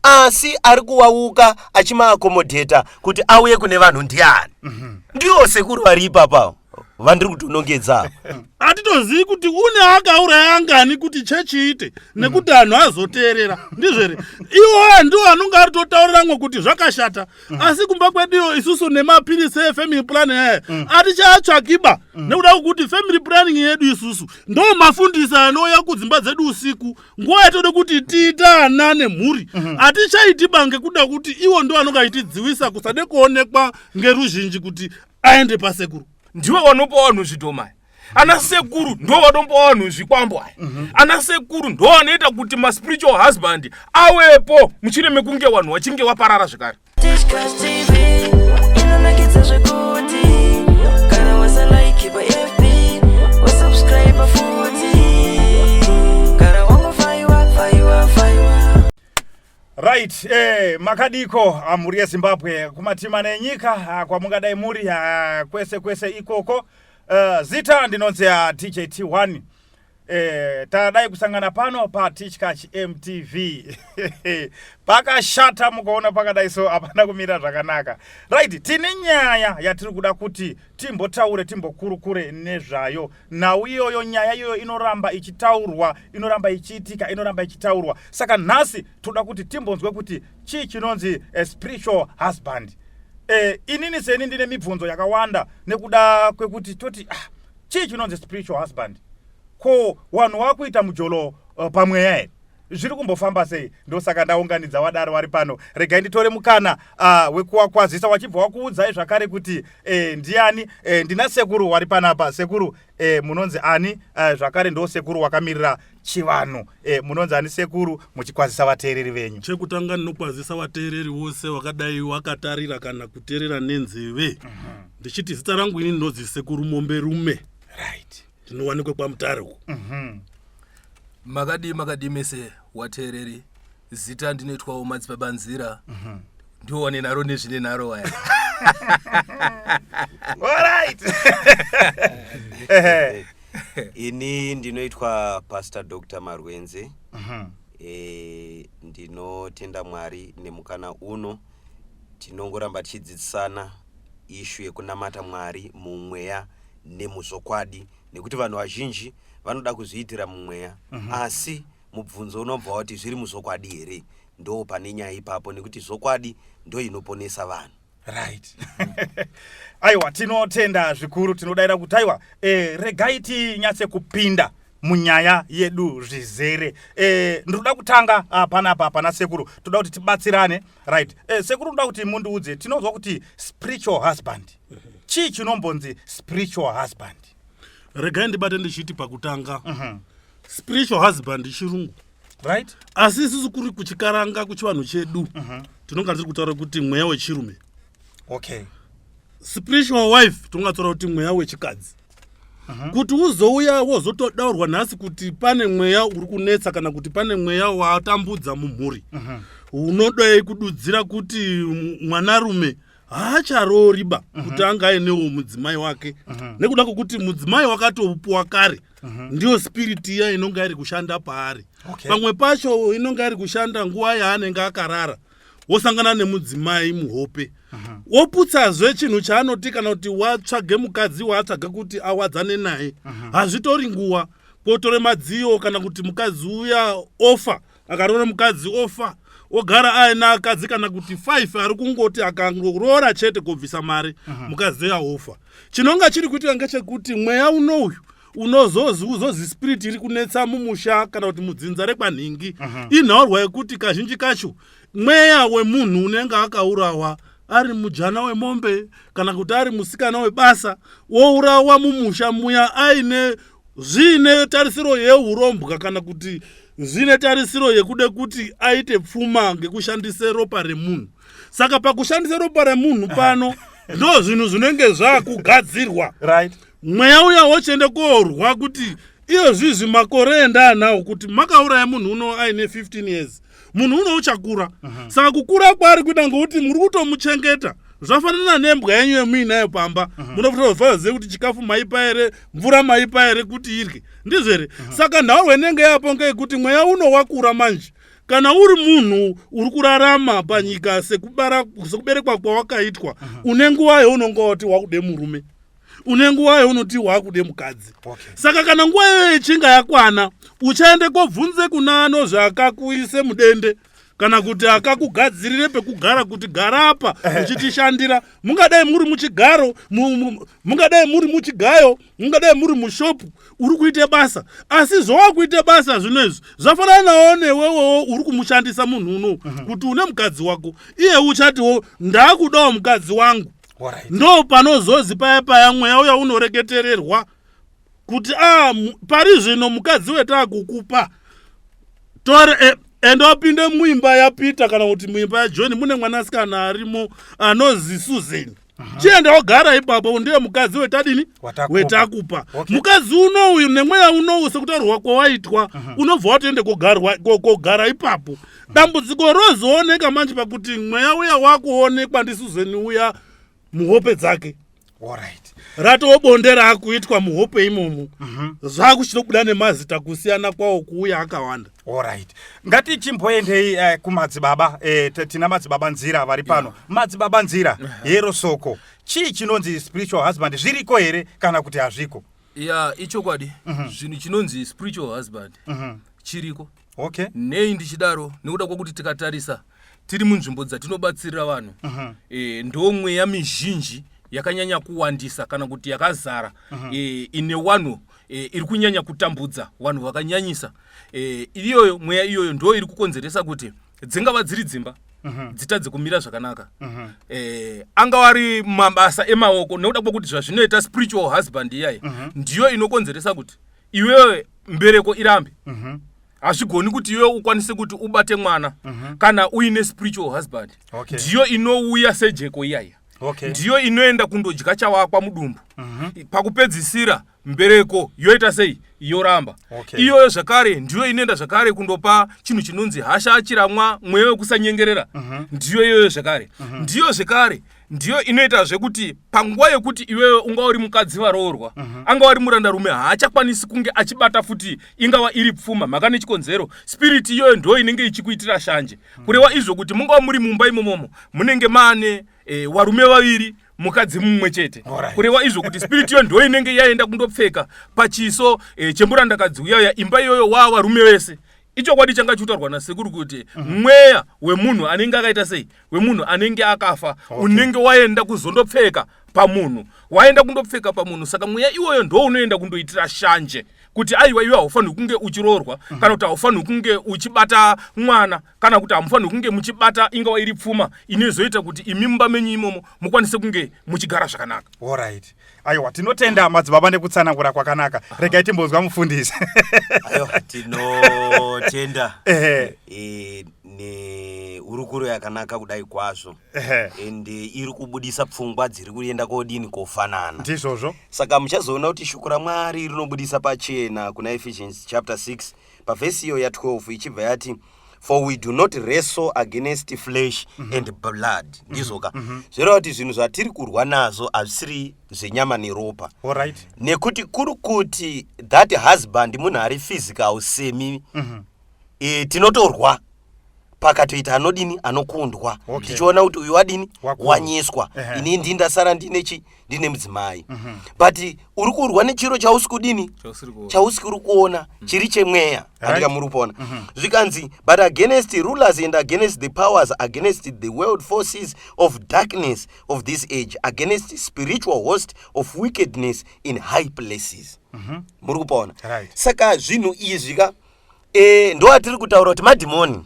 asi ari kuwauka achimaakomodheta kuti auye kune vanhu ndiani. Ndiwo sekuru vari ipapa vandiri kutonongedza. Atitozivi kuti une akauraya angani kuti chechi ite nekuti anhu azoteerera. Ndizvere iwo ndiwo anonga aritotauriramwe kuti zvakashata. Asi kumba kweduyo isusu nemapirisi efamily planning aya atichaatsvakiba nekuda kuti family planning yedu isusu ndo mafundisa anouya kudzimba dzedu usiku nguva yatode kuti tiita ana nemhuri. Atichaitiba ngekuda kuti iwo ndo anonga achitidziwisa kusade kuonekwa ngeruzhinji kuti aende pasekuru. Ndiwe wanopa vanhu zvidomai. Ana sekuru ndo vanompa vanhu zvikwambo aya. Ana sekuru ndo vanoita kuti ma-spiritual husband awepo muchire mekunge vanhu vachinge vaparara zvakare. Right, makadiko amuri yeZimbabwe kumatima nenyika kwamungadai muri kwese ikoko. Zita ndinonzi ya TJT1. Tadai kusangana pano pa Tichkach MTV. Pakashata mukaona pakadai so apana kumira zvakanaka. Right, tine nyaya yatiri kuda kuti timbotaure timbokurukure nezvayo. Nawo iyoyo nyaya iyoyo inoramba ichitaurwa, inoramba ichiitika, inoramba ichitaurwa. Saka nhasi toda kuti timbonzwe kuti chii chinonzi spiritual husband. Inini seni ndine mibvunzo yakawanda nekuda kwekuti toti chii chinonzi spiritual husband. Ko vanhu vakuita mujolo pamweya here zviri kumbofamba sei? Ndosaka ndaunganidza vadaro vari pano. Regai nditore mukana wekuvakwazisa wachibva wakuudzai zvakare kuti ndiani. Ndina sekuru wari panapa. Sekuru munonzi ani? Zvakare ndo sekuru wakamirira chivanhu. Munonzi ani sekuru muchikwazisa vateereri venyu? Chekutanga ndinokwazisa vateereri vose vakadai vakatarira kana kuteerera nenzeve. Ndichiti zita rangu ini ndinonzi Sekuru Mombe Rume. Right. Ndinowanikwe paMutare. Makadi mese wateereri. Zita ndinoitwawo Madzibaba Nzira. Ndiwo wane naro nezvine naro aya. Alright. Ini ndinoitwa Pastor Dr. Marwenze. Ndinotenda Mwari nemukana uno tinongoramba tichidzidzisana ishu yekunamata Mwari mumweya nemuzokwadi, nekuti vanhu vazhinji vanoda kuzviitira mumweya asi mubvunzo unobva kuti zviri muzokwadi here. Ndo pane nyaya ipapo nekuti zokwadi ndo inoponesa vanhu. Right. Aiwa, tinotenda zvikuru, tinodaira kuti aiwa regai tinyatse kupinda munyaya yedu zvizere. Ndoda kutanga panapa pana sekuru, toda kuti tibatsirane. Right. Sekuru ndoda kuti mundiudze, tinozwa kuti spiritual husband. Chii chinombonzi spiritual husband? Regai ndibate ndichiti pakutanga. Spiritual husband chirungu. Right. Asi isusu kuri kuchikaranga kuchivanhu chedu. Tinonga tiri kutaura kuti mweya wechirume. Okay. Spiritual wife tongatora kuti mweya wechikadzi. Kuti uzouya wozotodaurwa nhasi kuti pane mweya uri kunetsa kana kuti pane mweya watambudza mumhuri. Unodai kududzira kuti mwanarume haacharoriba kuti anga ainewo mudzimai wake. Nekuda kwokuti mudzimai wakatopuwa kare. Ndiyo spiriti iya inonga iri kushanda paari. Pamwe pacho inonga iri kushanda nguva yaanenge akarara. Wosangana nemudzimai muhope. Woputsazve chinhu chaanoti kana kuti watsvage mukadzi waatsvaga kuti awadzane naye. Hazvitori nguva. Potore madziyo kana kuti mukadzi uya ofa. Akaroora mukadzi ofa. Ogara aina akadzi kana kuti 5 ari kungoti akangorora chete kubvisa mari mukadzi yaofa. Chinonga chiri kuitika ngechekuti mweya unoyu unozozi spirit iri kunetsa mumusha kana kuti mudzinza rekwanhingi inhaurwa yekuti kazhinji kacho mweya wemunhu unenge akaurawa ari mujana wemombe kana kuti ari musikana webasa wourawa mumusha muya aine zvine tarisiro yeurombwa kana kuti zvine tarisiro yekude kuti aite pfuma ngekushandise ropa remunhu. Saka pakushandise ropa remunhu pano ndo zvinhu zvinenge zvakugadzirwa. Right. Mweya uya wochende koorwa kuti iyo zvizi makore enda nawo kuti makauraya munhu uno aine 15 years. Munhu uno uchakura. Saka kukura kwari kuita ngokuti muri kutomuchengeta. Zvafanana nembwa yenyu yemuinayo pamba. Munofanira kuti chikafu maipa here, mvura maipa here kuti irye. Ndizvo here. Saka nhau wenenge yapo ngekuti mweya uno wakura manje. kana uri munhu uri kurarama panyika sekuberekwa kwawakaitwa une nguva yaunonga wati wakude murume, une nguva yaunoti wakude mukadzi. Saka kana nguva iyoyo ichinga yakwana uchaende kobvunze kuna anozvakakuise mudende kana kuti akakugadzirire pekugara kuti gara apa uchitishandira. Mungadai muri muchigaro, mungadai muri muchigayo, mungadai muri mushopu uri kuite basa, asi zvawakuite basa zvinezvi zvafanana nawo newewo uri kumushandisa munhu uno kuti une mukadzi wako, iye uchatiwo ndakudawo mukadzi wangu. Ndo panozozi paya mweya uya unoreketererwa kuti pari zvino mukadzi wetakukupa ende wapinde muimba yaPeter kana kuti muimba yaJohn mune mwanasikana arimo anozi Susan. Chienda wagara ipapo ndiye mukadzi wetadini wetakupa. Mukadzi uno uyu nemweya uno sekutaurwa kwawaitwa unobva watoende kogara ipapo. Dambudziko rozooneka manje pakuti mweya uya wakuonekwa ndiSusan uya muhope dzake. Ratobonde rakuitwa muhope imomo. Zvakuchitobuda nemazita kusiyana kwawo kuuya akawanda. Ngati chimboendei kumadzibaba, tina madzibaba nzira vari pano. Madzibaba nzira yero soko. Chii chinonzi spiritual husband? Zviriko here kana kuti hazviko? Ichokwadi. Zvinhu chinonzi spiritual husband chiriko. Okay. Nei ndichidaro nekuda kwokuti tikatarisa tiri munzvimbo dzatinobatsirira vanhu. Ndo mweya mizhinji yakanyanya kuwandisa kana kuti yakazara ine wanhu iri kunyanya kutambudza vanhu vakanyanyisa. Iyoyo mweya iyoyo ndo iri kukonzeresa kuti dzingava dziri dzimba dzitadze kumira zvakanaka. Angava ari mabasa emaoko nekuda kwokuti zvazvinoita spiritual husband iyayi ndiyo inokonzeresa kuti iwewe mbereko irambe. Hazvigoni kuti iwe ukwanise kuti ubate mwana kana uine spiritual husband. Ndiyo inouya sejeko iyaya. Ndiyo inoenda kundodya chawakwa mudumbu. Pakupedzisira mbereko yoita sei yoramba. Iyoyo zvakare ndiyo inoenda zvakare kundopa chinhu chinonzi hasha achiramwa mweya wekusanyengerera. Ndiyo iyoyo zvakare. Ndiyo zvakare ndiyo inoita zvekuti panguva yekuti iwewe unga uri mukadzi varoorwa anga uri murandarume haachakwanisi kunge achibata futi ingava iri pfuma mhaka nechikonzero spirit iyoyo ndo inenge ichikuitira shanje. Kureva izvo kuti mungava muri mumba imomomo munenge mane varume vaviri mukadzi mumwe chete. Kureva izvo kuti spirit iyoyo ndo inenge yaenda kundopfeka pachiso chemurandakadzi uyaya imba iyoyo varume vese. Icho kwadi changa chutaurwa nasekuru kuti mweya wemunhu anenge akaita sei, wemunhu anenge akafa unenge waenda kuzondopfeka pamunhu, waenda kundopfeka pamunhu. Saka mweya iwoyo ndo unoenda kundoitira shanje kuti aiwa iwe haufaniri kunge uchiroorwa kana kuti haufaniri kunge uchibata mwana kana kuti hamufaniri kunge muchibata ingava iri pfuma inozoita kuti imi mumba menyu imomo mukwanise kunge muchigara zvakanaka. Aiwa, tinotenda madzibaba nekutsanangura kwakanaka. Regai timbonzwa mufundisi. Aiwa, tinotenda neurukuro yakanaka kudai kwazvo. Ende iri kubudisa pfungwa dziri kuenda kodini kofanana. Ndizvozvo. Saka muchazoona kuti shoko raMwari rinobudisa pachena kuna Ephesians chapter 6 pavhesi iyo ya12 ichibva yati for we do not wrestle against flesh and blood. Ndizoka zvireva kuti zvinhu zvatiri kurwa nazvo hazvisiri zvenyama neropa. Nekuti kuri kuti that husband munhu ari physical semi tinotorwa pakatoita anodini anokundwa. Tichiona kuti uyu wadini wanyeswa ini ndindasara ndine mudzimai. But uri kurwa nechiro chausi kudini chausi kuri kuona chiri chemweya andika muri kuona. Zvikanzi but against rulers and against the powers, against the world forces of darkness of this age, against spiritual host of wickedness in high places. Muri kuona. Saka zvinhu izvi ndo atiri kutaura kuti madhimoni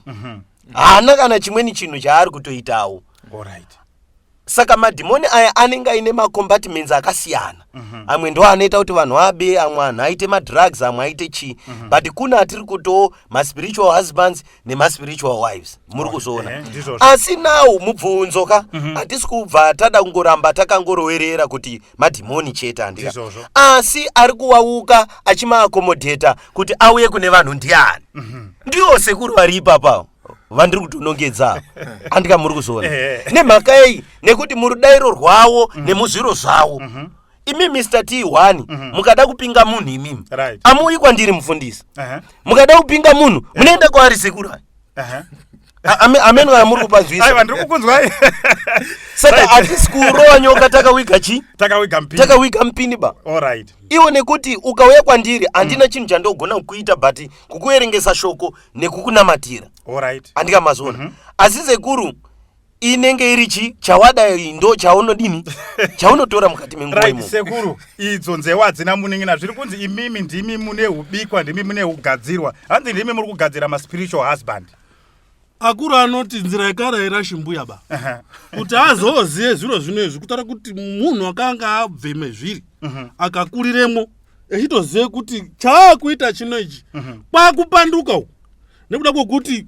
haana kana chimweni chinhu chaari kutoitawo. Saka madhimoni aya anenge aine macompartments akasiyana. Amwe ndo anoita kuti vanhu vabe, amwe anhu aite madrugs, amwe aite chii. But kuna atiri kuto maspiritual husbands nemaspiritual wives. Muri kuzoona. Asi nawo mubvunzo hatisi kubva tada kungoramba takangorowerera kuti madhimoni chete andika. Asi ari kuwauka achimaakomodheta kuti auye kune vanhu ndiani. Ndiwo sekuru vari ipapawo vandiri kutonongedza andika muri kuzoona. Nemhaka iyi nekuti murudairo rwawo nemuzviro zvavo. Imi Mr. T1 mukada kupinga munhu imimi amuuyi kwandiri mufundisi. Mukada kupinga munhu munoenda kwaari sekuru. amene amuri kupazvisa aiwa ndiri kukunzwai saka hatisi kurowa nyoka takawiga chi takawiga mpini ba alright iwo nekuti ukauya kwandiri handina chinhu chandogona kuita but kukuerengesa shoko nekukunamatira alright handikamazona asi sekuru inenge iri chi chawada ndo chaunodini chaunotora mukati menguva imo sekuru idzo nzewa hadzina muning'ina zviri kunzi imimi ndimi mune ubikwa ndimi mune ugadzirwa hanzi ndimi muri kugadzira maspiritual husband akuru anoti nzira yekara irashimbuya ba kuti azoziye zviro zvinezvi kutaura kuti munhu akanga abveme zviri akakuriremo echitozive kuti chaakuita chino ichi kwakupanduka uku nekuda kwokuti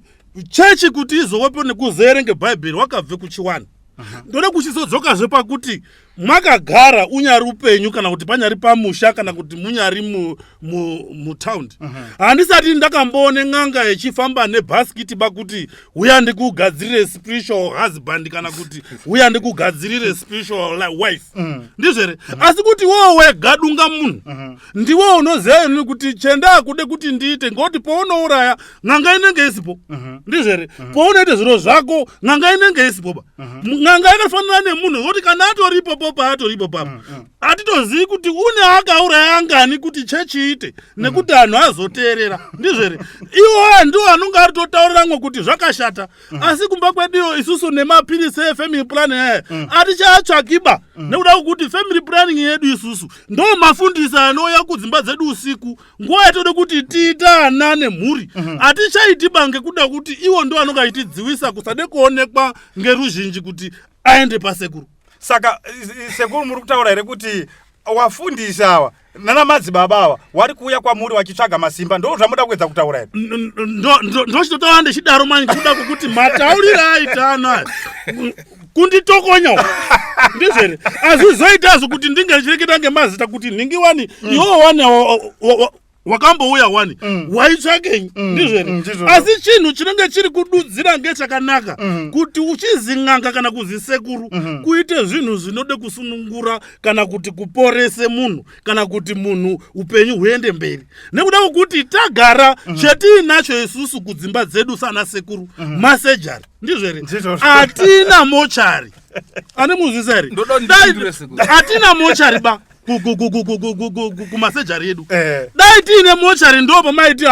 chechi kuti izovepo nekuzoerenge bhaibheri wakabve kuchiwana ndoda kuchizodzokazve pakuti mwakagara unyari upenyu kana kuti panyari pamusha kana kuti munyari mutaundi handisati ndakamboone n'anga yechifamba nebhasikiti bakuti uya ndikugadzirire spiritual husband kana kuti uya ndikugadzirire spiritual wife ndizvere asi kuti wowo wega dunga munhu ndiwo unoziva kuti chendakude kuti ndiite ngoti pounouraya n'anga inenge isipo ndizvere pounoite zviro zvako n'anga inenge isipoba n'anga yakafanana nemunhu ngoti kana atoripo paatoripo papa hatitozivi kuti une akauraya angani kuti chechi ite nekuti anhu azoteerera ndizvere iwo ndiwo anonge aritotauriramwe kuti zvakashata asi kumba kweduyo isusu nemapirisi efamily planning aya hatichaatsvakiba nekuda kwokuti family planning yedu isusu ndo mafundisi anouya kudzimba dzedu usiku nguva yatode kuti tiita ana nemhuri hatichaitiba ngekuda kuti iwo ndo anonge achitidziwisa kusade kuonekwa ngeruzhinji kuti aende pasekuru saka sekuru muri kutaura here kuti wafundisi awa nana madzibaba awa wari kuuya kwamuri wachitsvaga masimba ndo zvamuda kuedza kutaura here ndochitotaura ndechidaro mani kuda kwokuti mataurire aita ano aya kunditokonyawo ndizvere azvizoitazvo kuti ndinge ndichireketa ngemazita kuti nhingiwani iwo wani wakambouya wani waitsvakenyi ndizvere asi chinhu chinenge chiri kududzira ngechakanaka kuti uchizing'anga kana kuzisekuru kuite zvinhu zvinode kusunungura kana kuti kuporese munhu kana kuti munhu upenyu huende mberi nekuda kwokuti tagara chetiinacho isusu kudzimba dzedu sana sekuru masejari ndizvere hatina mochari ane muzvisa here hatina mochari ba kumasejari yedu dai tiine mochari ndo pamaiti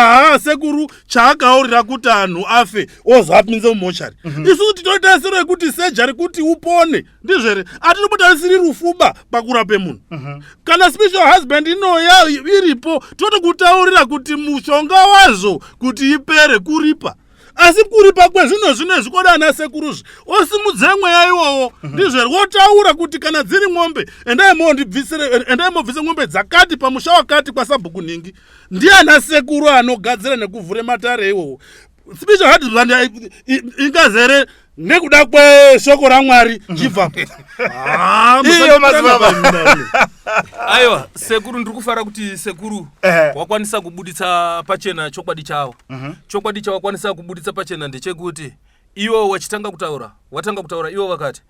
sekuru chaakaurira kuti anhu afe ozoapinze mumochari isusu tinotarisirwe kuti sejari kuti upone ndizvere hatinobotarisiri rufuba pakurape munhu kana spiritual husband inoya iripo totokutaurira kuti mushonga wazvo kuti ipere kuripa asi kuripa kwezvino zvinezvi koda ana sekuruzvi osimudze mweya iwowo ndizvere wotaura kuti kana dziri mwombe endaimobvise mwombe dzakati pamusha wakati kwasabhuku nhingi ndiana sekuru anogadzira nekuvhure matare iwowo spiritual husband ingazere nekuda kweshoko raMwari chibvapo iyo madzibaba aiwa sekuru ndiri kufara kuti sekuru wakwanisa kubuditsa pachena chokwadi chavo chokwadi chawakwanisa kubuditsa pachena ndechekuti iwo watanga kutaura iwo vakati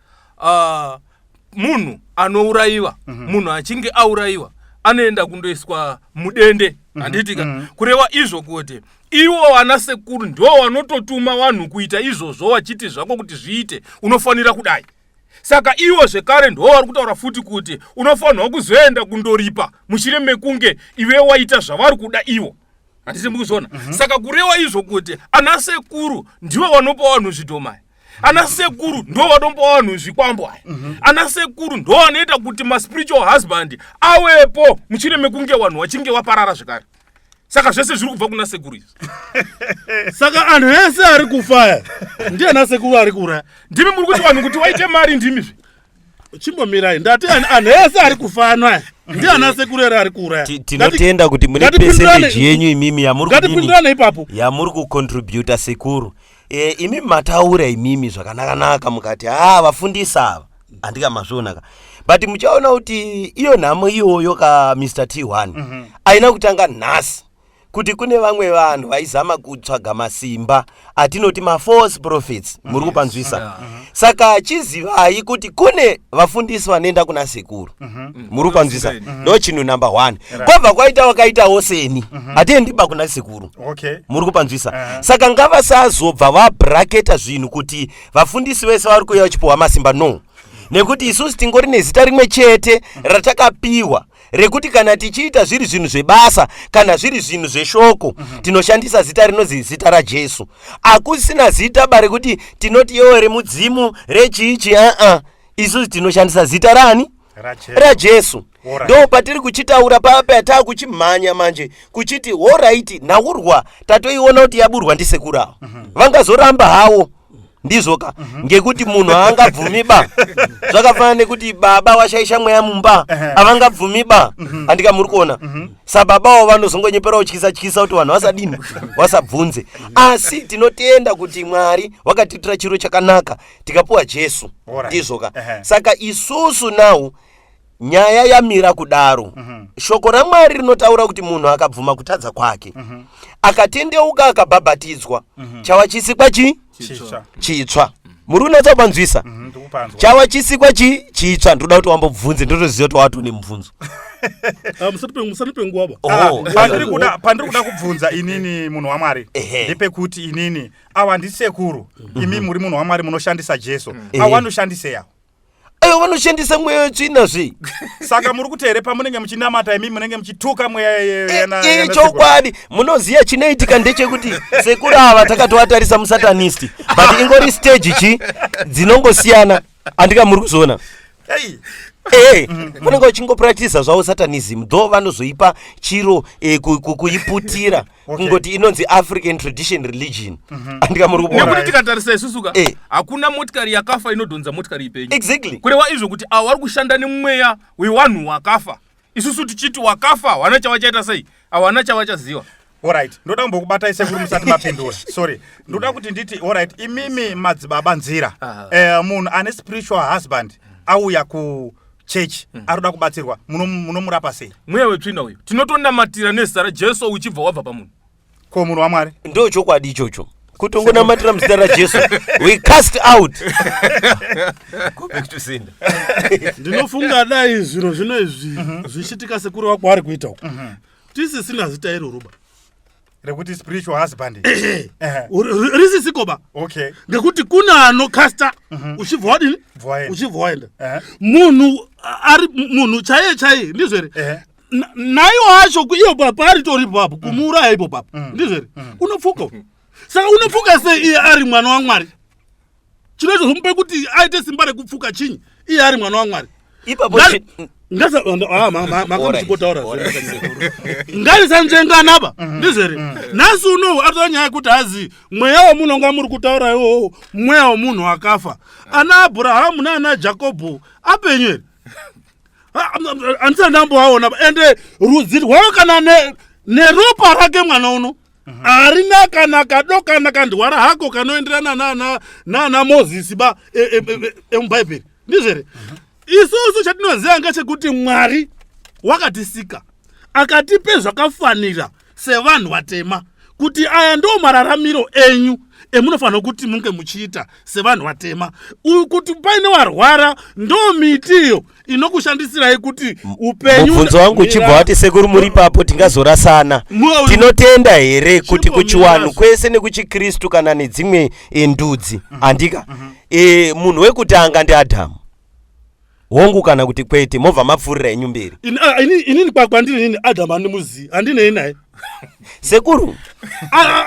munhu anourayiwa munhu achinge aurayiwa anoenda kundoiswa mudende handitika kureva izvo kuti iwo ana sekuru ndo vanototuma vanhu kuita izvozvo wachiti zvako kuti zviite unofanira kudai saka iwo zvekare ndo vari kutaura futi kuti unofanirwa kuzoenda kundoripa mushure mekunge iwe waita zvavari kuda iwo handisi mukuzona saka kureva izvo kuti ana sekuru ndivo vanopa vanhu zvidomai ana sekuru ndo vanopa vanhu zvikwambo aya ana sekuru ndo vanoita kuti maspiritual husband awepo mushure mekunge vanhu vachinge vaparara zvekare saka zvese zviri kubva kuna sekuru izvi saka anhu ese ari kufaya ndiana sekuru ari kuuraya ndimi muri kuti vanhu kuti waite mari ndimizve chimbomirai ndati anhu ese ari kufaya aya ndiana sekuru ere ari kuuraya tinotenda kuti mune percentage yenyu imimi ngatipindirane ipapo yamuri kucontributa sekuru imi mataura imimi zvakanaka mukati vafundisi ava handikamazvionaka but muchaona kuti iyo nhamo iyoyo ka Mr. T1 aina kutanga nhasi kuti kune vamwe vanhu vaizama kutsvaga masimba atinoti ma-false prophets, muri kupanzwisa. Saka achizivai kuti kune vafundisi vanoenda kuna sekuru, muri kupanzwisa. Ndo chinhu number 1. Kwabva kwaita wakaitawo seni, hatiendiba kuna sekuru, muri kupanzwisa. Saka ngavasazobva vabraketa zvinhu kuti vafundisi vese vari kuuya vachipiwa masimba, no. Nekuti isusu tingori nezita rimwe chete ratakapiwa rekuti kana tichiita zviri zvinhu zvebasa kana zviri zvinhu zveshoko tinoshandisa zita rinozi zita raJesu. Akusina zita bare kuti tinoti iwo remudzimu rechichi, isusu tinoshandisa zita rani? raJesu. Ndo patiri kuchitaura papa takuchimhanya manje kuchiti alright, naurwa tatoiona kuti yaburwa ndisekurawo. Vangazoramba hawo ndizoka ngekuti munhu haangabvumiba. Zvakafanana nekuti baba washaisha mweya mumba havangabvumiba. Andika muri kuona sababawo vanozongonyepera utyisa kuti vanhu vasadini vasabvunze. Asi tinotenda kuti Mwari wakatiitira chiro chakanaka tikapuwa Jesu, ndizoka. Saka isusu nawo nyaya yamira kudaro, shoko raMwari rinotaura kuti munhu akabvuma kutadza kwake akatendeuka akabhabhatidzwa chava chisikwa chitsva. Muri unatsa kupanzwisa chava chisikwa chitsva. Ndoda kuti wambobvunze ndotoziva kuti watu nemubvunzo. Pandiri kuda kubvunza inini munhu waMwari ndepekuti inini awa ndisekuru, imi muri munhu waMwari munoshandisa Jesu, awanoshandiseyawo? Ayo vanoshandisa mweya wetsvina zve. Saka muri kuti here pamunenge muchinamata imi munenge muchituka mweya chokwadi. Munoziya chinoitika ndechekuti sekuru ava takatovatarisa musatanisti, but ingori stage dzinongosiyana. Andika muri kuzoona vanenge vachingopractice zvavo satanism, though vanozoipa chiro kuiputira kungoti inonzi African tradition religion. Andika muri kuona nekuti tikatarisa isusuka hakuna motikari yakafa inodhonza motikari ipenyu. Exactly. Kureva izvo kuti avo vari kushanda nemweya wevanhu wakafa. Isusu tichiti wakafa wana chavachaita sei, hawana chavachaziva. Alright, ndoda kumbokubatai sekuru musati mapindura. Sorry. Ndoda kuti nditi alright, imimi madzibaba nzira. Munhu ane spiritual husband auya ku church aroda kubatsirwa, munomurapa sei? Mweya wetsvina uyu tinotonamatira nezita raJesu uchibva wabva pamunhu. Ko munhu waMwari ndo chokwadi ichocho. Kutongonamatira muzita raJesu we cast out. Go back to sin. Ndinofunga dai zviro zvino izvi zvichitika sekuru wako ari kuita uko tisisina zita iroroba rekuti spiritual husband risisikoba. Ngekuti kuna anokasta uchibva wadini uchibva waenda munhu chaiye ndizvo here. Naiwo acho iyo papa aritoripo papo kumuuraya ipo papo, ndizvo here. Unopfuka saka unopfuka sei iye ari mwana waMwari? Chinozomupe kuti aite simba rekupfuka chinyi iye ari mwana waMwari? Ngarisanjenganaba ndizvo here. Nhasi unowu atova nyaya yekuti hazi mweya wemunhu wanga muri kutaura iwowo mweya wemunhu wakafa. Ana Abhurahamu naana Jakobho apenyu here? Handisati ndamboaona. Ende rudzi rwavo kana neropa rake mwana uno harina kana kadokana kandwara hako kanoenderana nana Mozisi emubhaibheri, ndizvo here. Isusu chatinoziva ngechekuti Mwari wakatisika akatipe zvakafanira sevanhu vatema, kuti aya ndo mararamiro enyu emunofanira kuti munge muchiita sevanhu vatema. Kuti paine warwara ndo miti iyo inokushandisirai kuti upenyu. Mubvunzo wangu uchibva wati sekuru muri papo tingazorasana. Tinotenda here kuti kuchiwanhu kwese nekuchiKristu kana nedzimwe ndudzi andika munhu wekutanga ndiAdhamu hongu kana kuti kwete mobva mapfuurira enyu mberi. Inini kwandiri nini Adhamu andimuzivi handinei naye sekuru.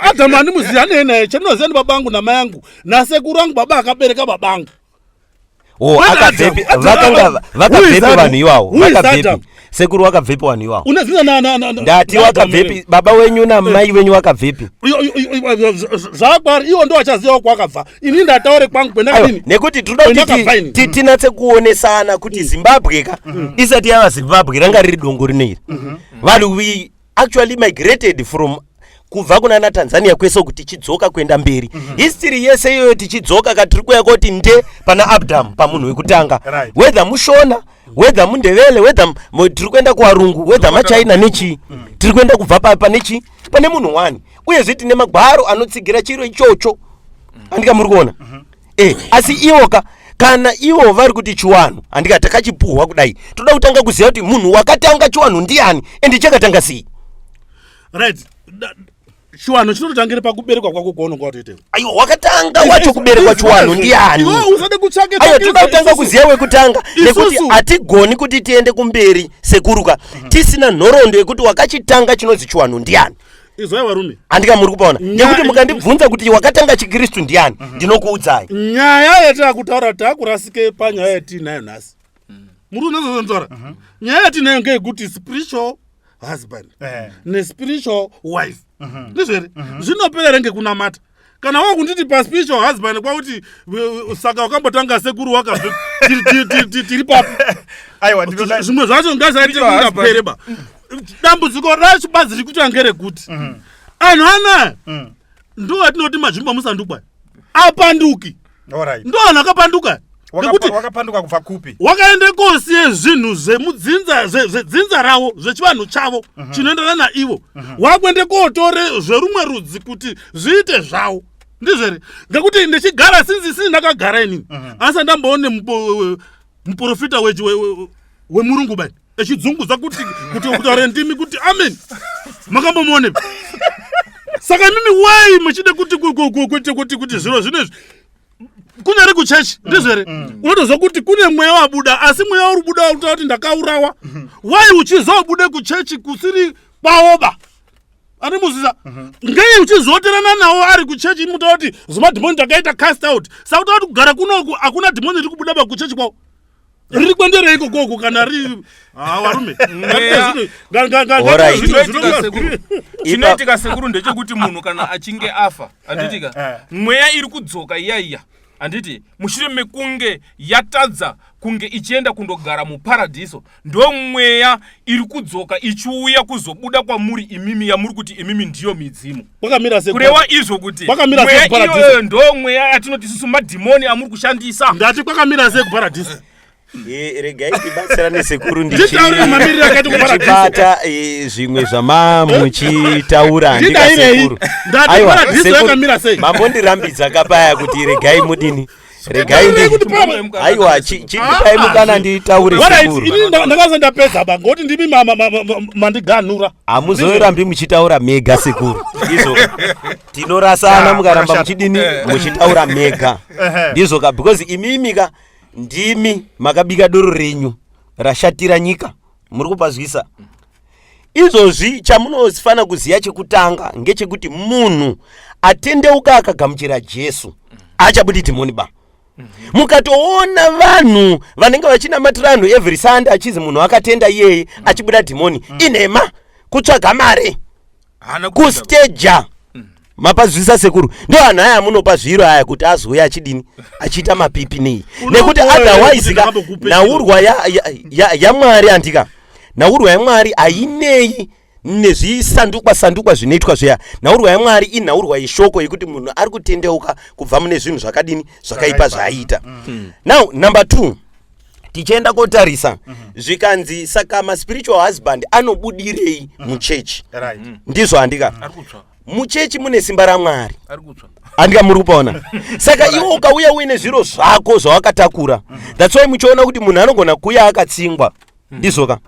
Adhamu andimuzivi handinei naye. Chandinoziva ndibabangu namai angu nasekuru angu baba akabereka babangu. Vakabvepi vanhu ivavo? Vakabvepi? Sekuru wakabvepi vanhu ivavo? Ndati wakabvepi? Baba wenyu namai wenyu wakabvepi? Zvakwari iwo ndo vachaziva kwakabva. Ini ndataure kwangu kwendakadini. Nekuti tinoda kuti tinatse kuonesana kuti Zimbabwe isati yava Zimbabwe ranga riri dongo rineri. Vanhu we actually migrated from kubva kuna Tanzania kwese kuti tichidzoka kuenda mberi. History yese iyoyo tichidzoka katiri kuya kuti nde pana Abraham pamunhu wekutanga. Whether mushona, whether mundevele, whether tiri kuenda kuvarungu, whether maChina nechi. tiri kuenda kubva pane munhu wani uyezve tine magwaro anotsigira chiro ichocho handika muri kuona asi iwoka kana ivo vari kuti chiwanhu handika takachipuhwa kudai toda kutanga kuziva kuti munhu wakatanga chiwanhu ndiani ende chakatanga sei. Right. Chiwanhu chinototangira pakuberekwa kwako kwaunonga watoitewo. Aiwa wakatanga wacho kuberekwa chiwanhu ndiani. Aiwa toda kutanga kuziva wekutanga nekuti hatigoni kuti tiende kumberi sekuruka tisina nhoroondo yekuti wakachitanga chinonzi chiwanhu ndiani. Izwa varume. Handika muri kupaona. Nekuti mukandibvunza kuti wakatanga chiKristu ndiani ndinokuudzai. Nyaya yatakutaura takurasike panyaya yatinayo nhasi. Muri unazozonzora. Nyaya yatinayo ngeyekuti spiritual husband nespiritual wife. Ndizvere zvinopera ngekunamata. Kana wakunditi pa spiritual husband kwakuti saka wakambotanga sekuru wakabve tiri papo. Aiwa zvimwe zvacho ngazaite kungapereba. Dambudziko racho bazi rikuita ngerekuti anhu anaya ndo atinoti mazvimba musandukwa apanduki. Ndo anhu akapanduka nekuti wakapanduka kubva kupi wakaende kosiye zvinhu zvedzinza ravo zvechivanhu chavo chinoenderana naivo wakuende kotore zverumwe rudzi kuti zviite zvavo. Ndizvere ngekuti ndichigara sinzi ndakagara inini asi ndamboone muprofita wemurungu bani echidzungudza kuti kutaure ndimi kuti amen makambomuone. Saka mimi wai muchide kuti zviro zvinezvi kunyari kuchechi ndizvere unotozwa kuti kune mweya wabuda asi mweya uri buda utaura kuti ndakaurawa wai uchizobude kuchechi kusiri kwaoba ani muzisa ngei uchizoterana nawo ari kuchechi mutaura kuti zimadhimoni takaita cast out saka utaura kuti kugara kunoku hakuna dhimoni riri kubuda pakuchechi kwawo riri kuendereiko koko kana riri varume chinoitika sekuru ndechekuti munhu kana achinge afa handitika mweya iri kudzoka iyaiya handiti mushure mekunge yatadza kunge ichienda kundogara muparadhiso ndo mweya iri kudzoka ichiuya kuzobuda kwamuri imimi yamuri kuti imimi ndiyo midzimu kureva izvo kuti mweya iyoyo ndo mweya yatinoti isusu madhimoni amuri kushandisa ndati kwakamira sei kuparadhiso. Regai tibatsirane sekuru ndichibata zvimwe zvamamuchitaura handika sekuru. Aiwa mambondirambidza kapaya kuti regai mudini regai aiwa chipai mukana nditaure sekuru. Ndakaza ndapedza ba ngoti ndimi mandiganura hamuzorambi muchitaura mega sekuru izvo tinorasana mukaramba muchidini muchitaura mega ndizvo ka because imimika ndimi makabika doro renyu rashatira nyika muri kupazvisa. Izvozvi chamunofana kuziya chekutanga ngechekuti munhu atendeuka akagamuchira Jesu achabudi dhimoni ba. Mukatoona vanhu vanenge vachinamatira vanhu every Sunday achizi munhu akatenda iyeye achibuda dhimoni inhema kutsvaga mare kusteja mapazvisa sekuru ndo anhu aya munopa zviro aya kuti azouya achidini achiita mapipi nei nekuti otherwise naurwa yaMwari andika naurwa yaMwari ainei nezvisandukwa zvinoitwa zveya. Naurwa yaMwari inaurwa yeshoko yekuti munhu ari kutendeuka kubva mune zvinhu zvakadini zvakaipa zvaaita. Now number 2 tichienda kotarisa zvikanzi saka maspiritual husband anobudirei muchechi ndizvo handika muchechi mune simba raMwari handika muri kupaona. Saka iwo ukauya uine zviro zvako zvawakatakura that's why muchiona kuti munhu anogona kuuya akatsingwa ndizvoka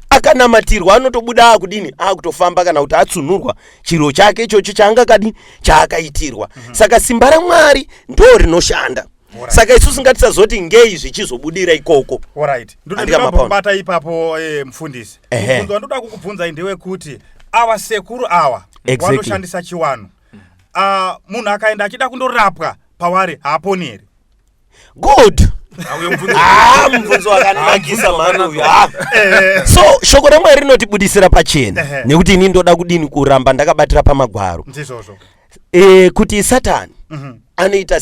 akanamatirwa anotobuda akudini akutofamba kana kuti atsunurwa chiro chake ichocho chaanga kadini chaakaitirwa. Saka simba raMwari ndo rinoshanda. Saka isusu ngatisazoti ngei zvichizobudira ikoko. Alright. Ndinobata ipapo mfundisi. Munhu ndoda kukubvunza ndiwe kuti awa sekuru awa vanoshandisa chiwanhu. Munhu akaenda achida kundorapwa pavari haaponeri. Good. Mubvunzo wakanakisa mano uyu. So shoko raMwari rinotibudisira pachena nekuti ini ndoda kudini kuramba ndakabatira pamagwaro. Ndizvozvo. Kuti Satani anoita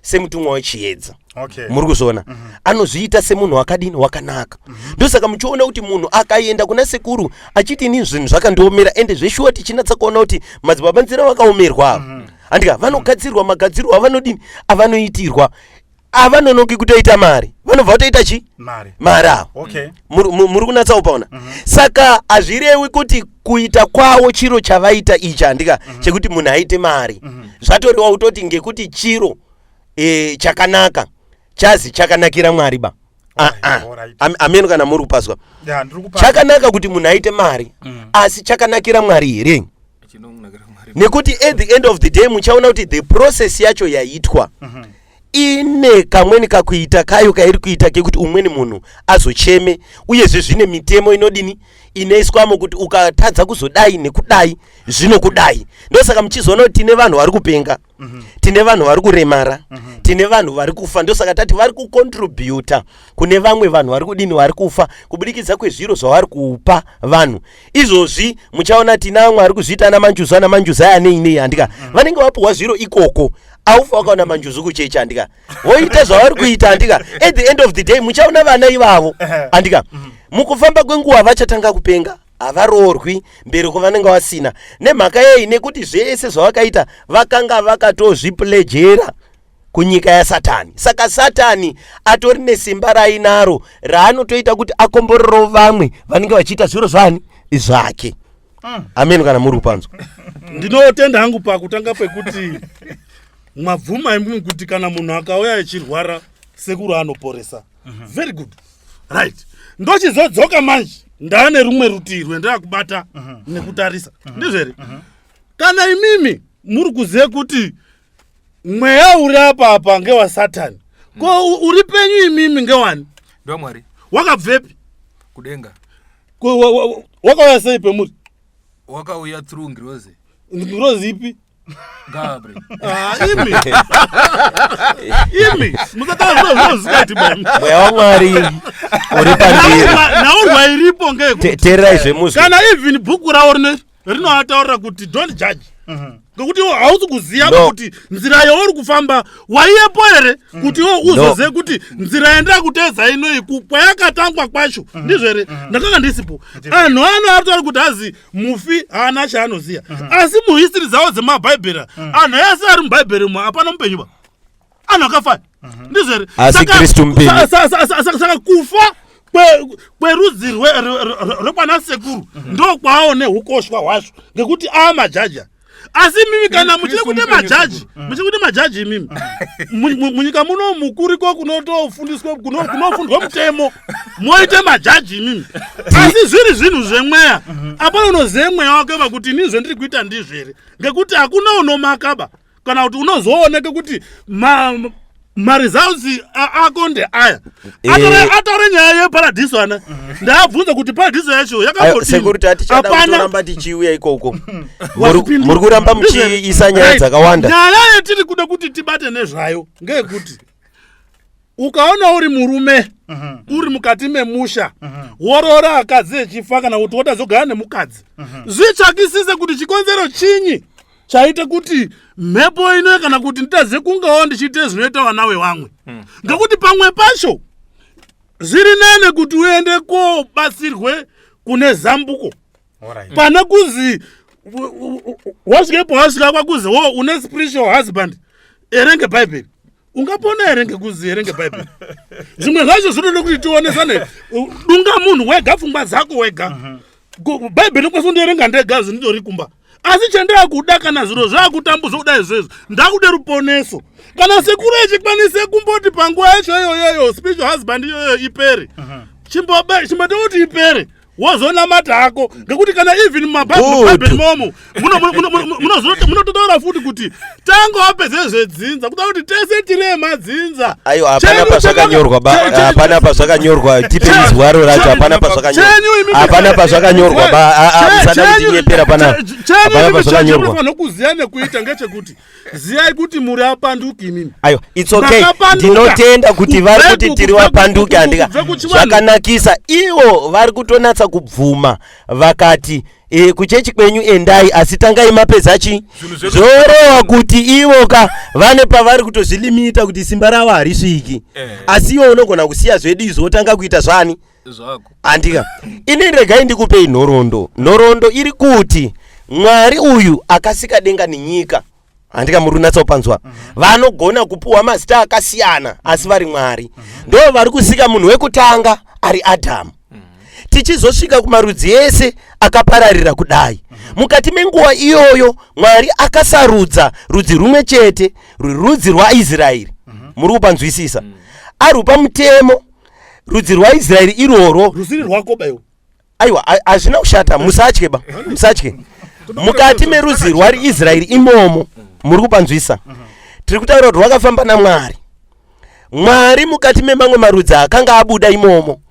semutumwa wechiedza. Muri kuzona anozviita semunhu wakadini wakanaka. Ndosaka muchiona kuti munhu akaenda kuna sekuru achiti ini zvinhu zvakandiomera ende zveshuwa tichinatsa kuona kuti madzibaba nzira vakaomerwa handika vanogadzirwa magadzirwa avanodini avanoitirwa avanonoki kutoita mari, vanobva kutoita chi mari avo. Okay. Muri kunatsa kupaona. Saka hazvirewi kuti kuita kwawo chiro chavaita ichi handika chekuti munhu aite mari. Zvatoriwa kutoti ngekuti chiro chakanaka chazi chakanakira Mwari ba. Ameno kana muri kupaswa. Chakanaka kuti munhu aite mari, asi chakanakira Mwari here? Nekuti at the end of the day muchaona kuti the process yacho yaitwa ine kamweni kakuita kayo kairi kuita kekuti umweni munhu azocheme, uyezve zvine mitemo inodini inoiswamo kuti ukatadza kuzodai nekudai zvinokudai. Ndosaka muchizoona kuti tine vanhu vari kupenga, tine vanhu vari kuremara, tine vanhu vari kufa. Ndosaka tati vari kucontributa kune vamwe vanhu vari kudini vari kufa kubudikidza kwezviro zvavari kupa vanhu. Izvozvi muchaona tina vamwe vari kuzviita namanjuza aya nei handika vanenge vapuwa zviro ikoko aufa wakaona manjuzu kuchecha handika voita zvavari kuita handika. At the end of the day muchaona vana ivavo handika mukufamba kwenguva vachatanga kupenga, havaroorwi mberi kwavanenge vasina, nemhaka yei nekuti zvese zvavakaita vakanga vakatozviplejera kunyika yaSatani. Saka Satani atori nesimba rainaro raanotoita kuti akomborero vamwe vanenge vachiita zviro zvani zvake. Amen kana muri kupanzwa. Ndinotenda hangu pakutanga pekuti mabvuma imwe kuti kana munhu akauya achirwara sekuru anoporesa. Very good. Right. Ndochizodzoka manje ndane rumwe rutivi rwendira kubata nekutarisa. Ndizvere. Kana imimi muri kuziva kuti mweya uri apa ngewa Satani, ko uri penyu imimi ngewani? Ndo Mwari. Wakabvepi? Kudenga. Wakauya sei pemuri? Wakauya through Ngirozi. Ngirozi ipi? Gabre. Imi mukataura zvikati bani. Mweya waMwari uri pandiri. Naurwa iripo ngekuti teerai zvemuzi. Kana even bhuku rawo rinoataurira kuti don't judge. Ngekuti hausi kuziya kuti nzira yauri kufamba waiyepo here kuti uzozive kuti nzira yandira kutedza inoyi kwayakatangwa kwacho. Ndizvo here ndakanga ndisipo. Anhu anoataura kuti hazi mufi haana chaanoziya, asi muhistory dzawo dzemabhaibheri anhu ese ari mubhaibheri hapana mupenyu ba, anhu akafa. Ndizvo here asi Kristu mbiri. Saka kufa kwerudzi rwekwana sekuru ndo kwaone hukoshwa hwazvo ngekuti majaji. Asi mimi kana muchiri kuti majaji mimi munyika muno mukuriko kunotofundiswa kunofundwa mutemo moite majaji mimi. Asi zviri zvinhu zvemweya apana unozive mweya wake kuti nizvo ndiri kuita ndizvere, ngekuti hakuna unomakaba kana kuti unozooneke kuti maresults ako ndeaya. Atore nyaya yeparadiso ana ndaabvunza kuti paradiso yacho yakambodini. Security atichada kutoramba tichiuya ikoko. Muri kuramba muchiisa nyaya dzakawanda. Nyaya yetiri kuda kuti tibate nezvayo ngeyekuti ukaona uri murume uri mukati memusha worora akadzi echifa kana kuti wotazogara nemukadzi, zvitsvakisise kuti chikonzero chinyi chaite kuti mhepo ino kana kuti nditaze kungawo ndichiite zvinoita vana vevamwe. Ngekuti pamwe pacho zviri nane kuti uende kobatsirwe kune zambuko pana kuzi wasvikepo wasvika kwakuzi wo une spiritual husband erenge bhaibheri. Ungapona erenge kuzi erenge bhaibheri. Zvimwe zvacho zvinoda kuti tionesane dunga munhu wega pfungwa dzako wega. Bhaibheri kwasonderenga ndega zvindori kumba. Asi chandira kuda kana zviro zvakutambudzwa kudai izvezvo ndakude ruponeso. Kana sekuru echikwanise kumboti panguva yacho iyoyo spiritual husband iyoyo ipere, chimboda kuti ipere wozonamata ako, ngekuti kana even mabhaibheri momo munototaura futi kuti tango wapedze zvedzinza kuda kuti tese tiri madzinza. Ayo hapana pazvakanyorwa ba, hapana pazvakanyorwa tipe izwaro racho, hapana pazvakanyorwa ba, musada kuchinyepera hapana pazvakanyorwa. Vanokuziya nekuita ngechekuti ziyai kuti muri apanduki mimi. Ayo it's okay, ndinotenda kuti vari kuti tiri wapanduki handika zvakanakisa. Ivo vari kutonatsa kubvuma vakati kuchechi kwenyu endai, asi tangai mapedza chi zvorova kuti ivoka vane pavari kutozvilimita kuti simba ravo harisviki. Asi iwo unogona kusiya zvedu izvotanga kuita zvani handika. Ini regai ndikupei nhoroondo iri kuti Mwari uyu akasika denga nenyika handika muri kunatsa kupanzwa vanogona kupuwa mazita akasiyana asi vari Mwari ndo vari kusika munhu wekutanga ari Adhamu tichizosvika kumarudzi ese akapararira kudai mukati menguva iyoyo Mwari akasarudza rudzi rumwe chete rudzi rwaIsraeri muri kupanzwisisa arupa mutemo rudzi rwaIsraeri iroro rusiri rwako bayo aiwa hazvina kushata musatye mukati merudzi rwaIsraeri imomo muri kupanzwisa tiri kutaura kuti rwakafamba naMwari mukati memamwe marudzi akanga abuda imomo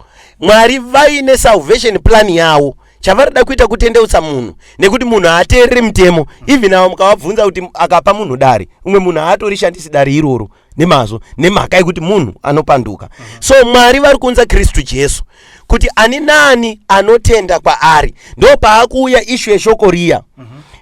Mwari vaine salvation plan yawo chavarida kuita kutendeutsa munhu nekuti munhu haateerere mutemo even avo mukavabvunza kuti akapa munhu dare umwe munhu haatorishandisi dare iroro nemazvo nemhaka yekuti munhu anopanduka so Mwari vari kuunza Kristu Jesu kuti ani nani anotenda kwaari ndo paakuuya ishu yeshoko riya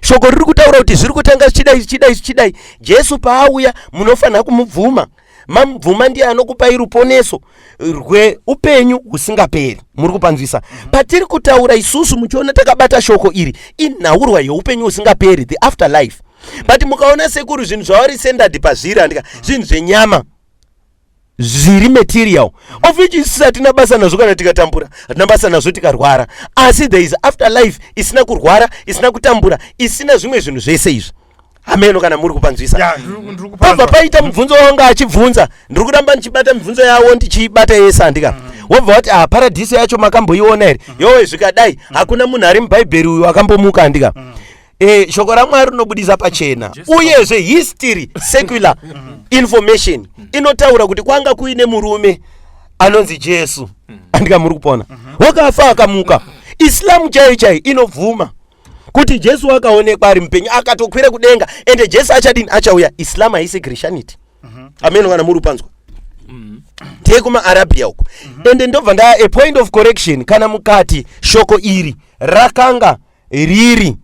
shoko riri kutaura kuti zviri kutanga zvichidai Jesu paauya munofanira kumubvuma mamubvuma ndiye anokupai ruponeso rweupenyu husingaperi muri kupanzwisa patiri kutaura isusu muchiona takabata shoko iri inhaurwa yeupenyu husingaperi the afterlife but mukaona sekuru zvinhu zvavari sendadi pazviri handika zvinhu zvenyama zviri material of which isusu hatina basa nazvo kana tikatambura hatina basa nazvo tikarwara asi there is afterlife isina kurwara isina kutambura isina zvimwe zvinhu zvese izvi ameno kana muri kupanzwisa pabva paita mubvunzo wanga achibvunza ndiri kuramba ndichibata mibvunzo yawo ndichibata yese handika wobva wati paradhiso yacho makamboiona here yowe zvikadai hakuna munhu ari mubhaibheri uyu akambomuka handika shoko raMwari rinobudisa pachena uyezve history secular information inotaura kuti kwanga kuine murume anonzi Jesu handika muri kupona wakafa akamuka Islamu chaiyo inobvuma kuti Jesu akaonekwa ari mupenyu akatokwira kudenga ende Jesu achadini achauya Islam haisi Christianity ameno kana muri panzwa ndiye kumaArabia uko ende ndobva ndaa a point of correction kana mukati shoko iri rakanga riri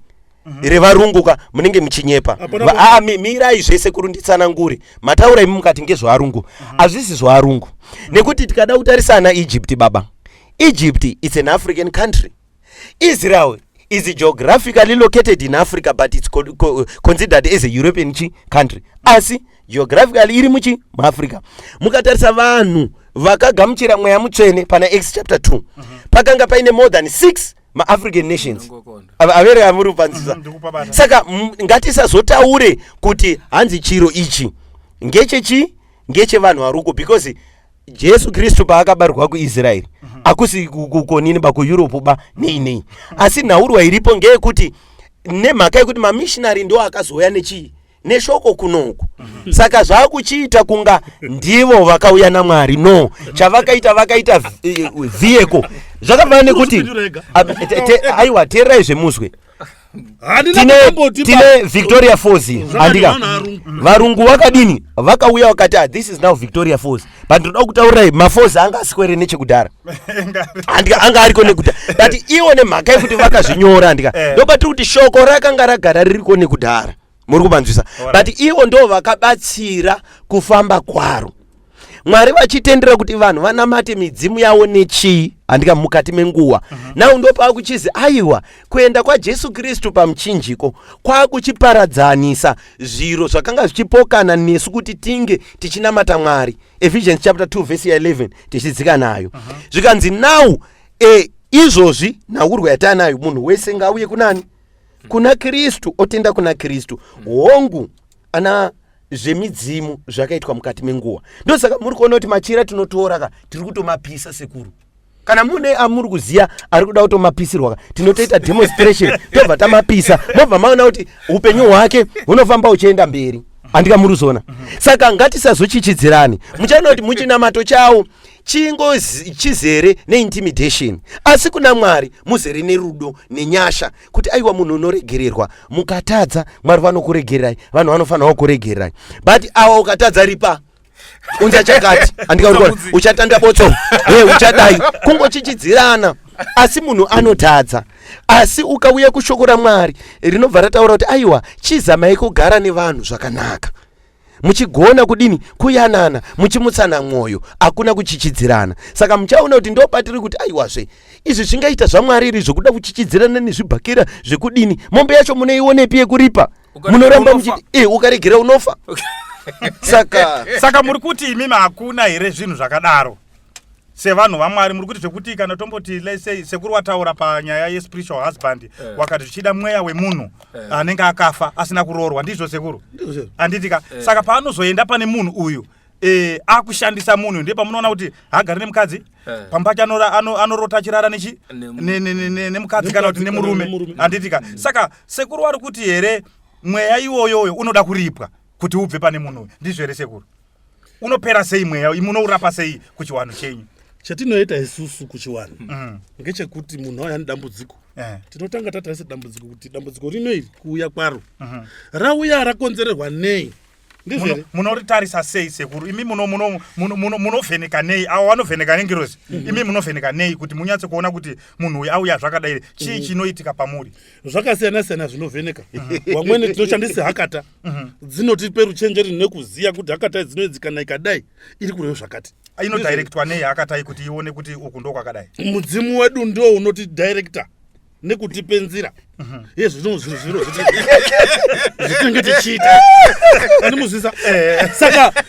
revarunguka munenge muchinyepa mirai zvese kurunditsanangure mataura imi mukati ngezvaarungu hazvisi zvaarungu nekuti tikada kutarisana Egypt baba Egypt it's an African country Israel is geographically located in Africa but it's considered as a European country asi geographically iri muAfrica mukatarisa vanhu vakagamuchira mweya mutsvene pana Acts chapter 2 pakanga paine more than 6 ma-African nations avere amuri kupanzisa saka ngatisazotaure kuti hanzi chiro ichi ngechevanhu varuko because Jesu Kristu paakabarwa kuIsraeri akusi kukonini bakuEurope ba nei asi nhaurwa iripo ngeyekuti nemhaka yekuti mamishonari ndo akazouya neshoko kunoku saka zvaakuchiita kunga ndivo vakauya naMwari no chavakaita vakaita vehicle zvakafanana nekuti aiwa teerai zvemuzwe tine Victoria Falls handika varungu vakadini vakauya vakati this is now Victoria Falls but ndoda kutaurirai mafalls anga asikwere nechekudhara handika anga ariko nekudhara but iwo nemhaka yekuti vakazvinyora handika ndopatiri kuti shoko rakanga ragara ririko nekudhara muri kupanzwisa but iwo ndo vakabatsira kufamba kwaro Mwari vachitendera kuti vanhu vanamate midzimu yawo nechii handika mukati menguva nau ndo paakuchizi aiwa kuenda kwaJesu Kristu pamuchinjiko kwakuchiparadzanisa zviro zvakanga zvichipokana nesu kuti tinge tichinamata Mwari Ephesians chapter 2 verse 11 tichidzika nayo zvikanzi nau izvozvi nhaurwa yatanayo munhu wese ngauye kunani kuna Kristu otenda kuna Kristu hongu ana zvemidzimu zvakaitwa mukati menguva ndosaka muri kuona kuti machira tinotora tiri kutomapisa sekuru kana mune amuri kuziya ari kuda kutomapisirwa tinotoita demonstration tobva tamapisa mobva maona kuti upenyu hwake hunofamba uchienda mberi handika muri kuzona saka ngatisazochichidzirani muchaona kuti muchinamato chawo chizere neintimidation asi kuna Mwari muzere nerudo nenyasha kuti aiwa munhu unoregererwa mukatadza Mwari vanokuregererai vanhu vanofanira kuregererai but awa ukatadza ripa unza chakati handika uchatanda botso uchadai kungochichidzirana asi munhu anotadza asi ukauya kushoko raMwari rinobva rataura kuti aiwa chizamai kugara nevanhu zvakanaka muchigona kudini kuyanana muchimutsana mwoyo hakuna kuchichidzirana saka muchaona kuti ndo patiri kuti aiwazve izvi zvingaita zvaMwari iri zvokuda kuchichidzirana nezvibhakira zvekudini mombe yacho munoionepi yekuripa munoramba muchiti ukaregera unofa. Saka muri kuti imimi hakuna here zvinhu zvakadaro sevanhu vaMwari, muri kuti zvekuti kana tomboti let's say sekuru wataura panyaya yespiritual husband wakati zvichida mweya wemunhu anenge akafa asina kuroorwa, ndizvo sekuru handitika. Saka paanozoenda pane munhu uyu akushandisa munhu, ndiye pamunoona kuti hagari nemukadzi pamba pacho anorota achirara nemukadzi kana kuti nemurume, handitika. Saka sekuru wari kuti here mweya iwoyoyo unoda kuripwa kuti ubve pane munhu, ndizvo here sekuru? Unopera sei mweya, munourapa sei kuchiwanhu chenyu? Chatinoita isusu kuchiwanhu ngechekuti munhu auya nedambudziko, tinotanga tatarisa dambudziko kuti dambudziko rinoiri kuuya kwaro rauya rakonzererwa nei, ndizvo munoritarisa sei sekuru? Imi munovheneka nei? Avo vanovheneka nengirozi, imi munovheneka nei kuti munyatse kuona kuti munhu uyu auya zvakadai, chii chinoitika pamuri? Zvakasiyana-siyana zvinovheneka. Vamweni tinoshandisa hakata dzinotipe ruchenjeri nekuziya kuti hakata dzinodzi kana ikadai iri kureyo zvakati. Inodirectwa nei hakatai kuti ione kuti uku ndo kwakadai? Mudzimu wedu ndio unoti director nekutipe nzira yezvino zviro zvitinge tichiita, andimuzvisa. Saka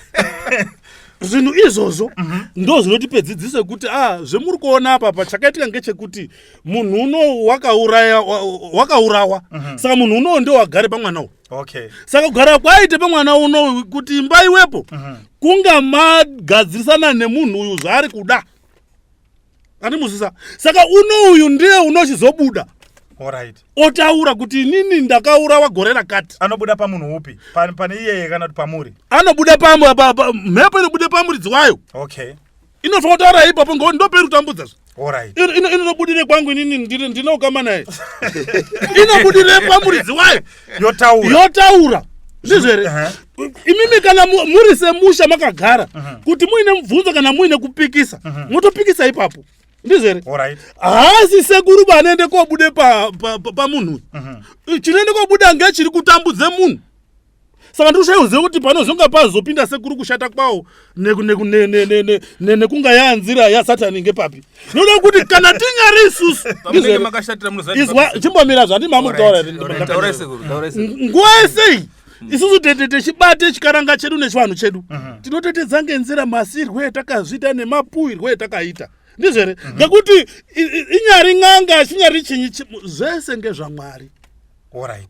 zvinhu izvozvo ndo zvinotipe dzidziso kuti zvemuri kuona apa pachakaitika ngechekuti munhu uno wakaurawa, saka munhu uno ndio wagare pamwana uyu. Okay. Saka kugara kwaite pamwana uno kuti imba iwepo kunga magadzirisana nemunhu uyu zvaari kuda, andimuzvisa. Saka uno uyu ndiye unochizobuda otaura kuti inini ndakaurawa gore rakati. Anobuda pamunhu upi? Pane iye kana kuti pamuri? Anobuda mhepo inobuda pamuridzi wayo. Okay. Inofanira kutaura ipapo ngekuti ndoperi kutambudza. Alright. Inobudire kwangu inini ndinokama naye. Inobudire pamuridzi wayo yotaura. Ndizvo here? Imimi kana muri semusha makagara kuti muine mubvunzo kana muine kupikisa motopikisa ipapo, ndizvo here? Haasi sekuru vanoende kobude pamunhu, chinoende kobuda ngechiri kutambudze munhu. Saka ndikushaiuziva kuti panozonga pazopinda sekuru kushata kwawo nekunga yanzira yasatani ngepapi. Noda kuti kana tinyari isusu chimbomira zvandimamutaura nguva yesei isusu techibate chikaranga chedu nechivanhu chedu tinotetedza ngenzira masirwe etakazviita nemapuirwe etakaita, ndizvo here? Ngekuti inyari n'anga chinyari chinyi zvese ngezvaMwari.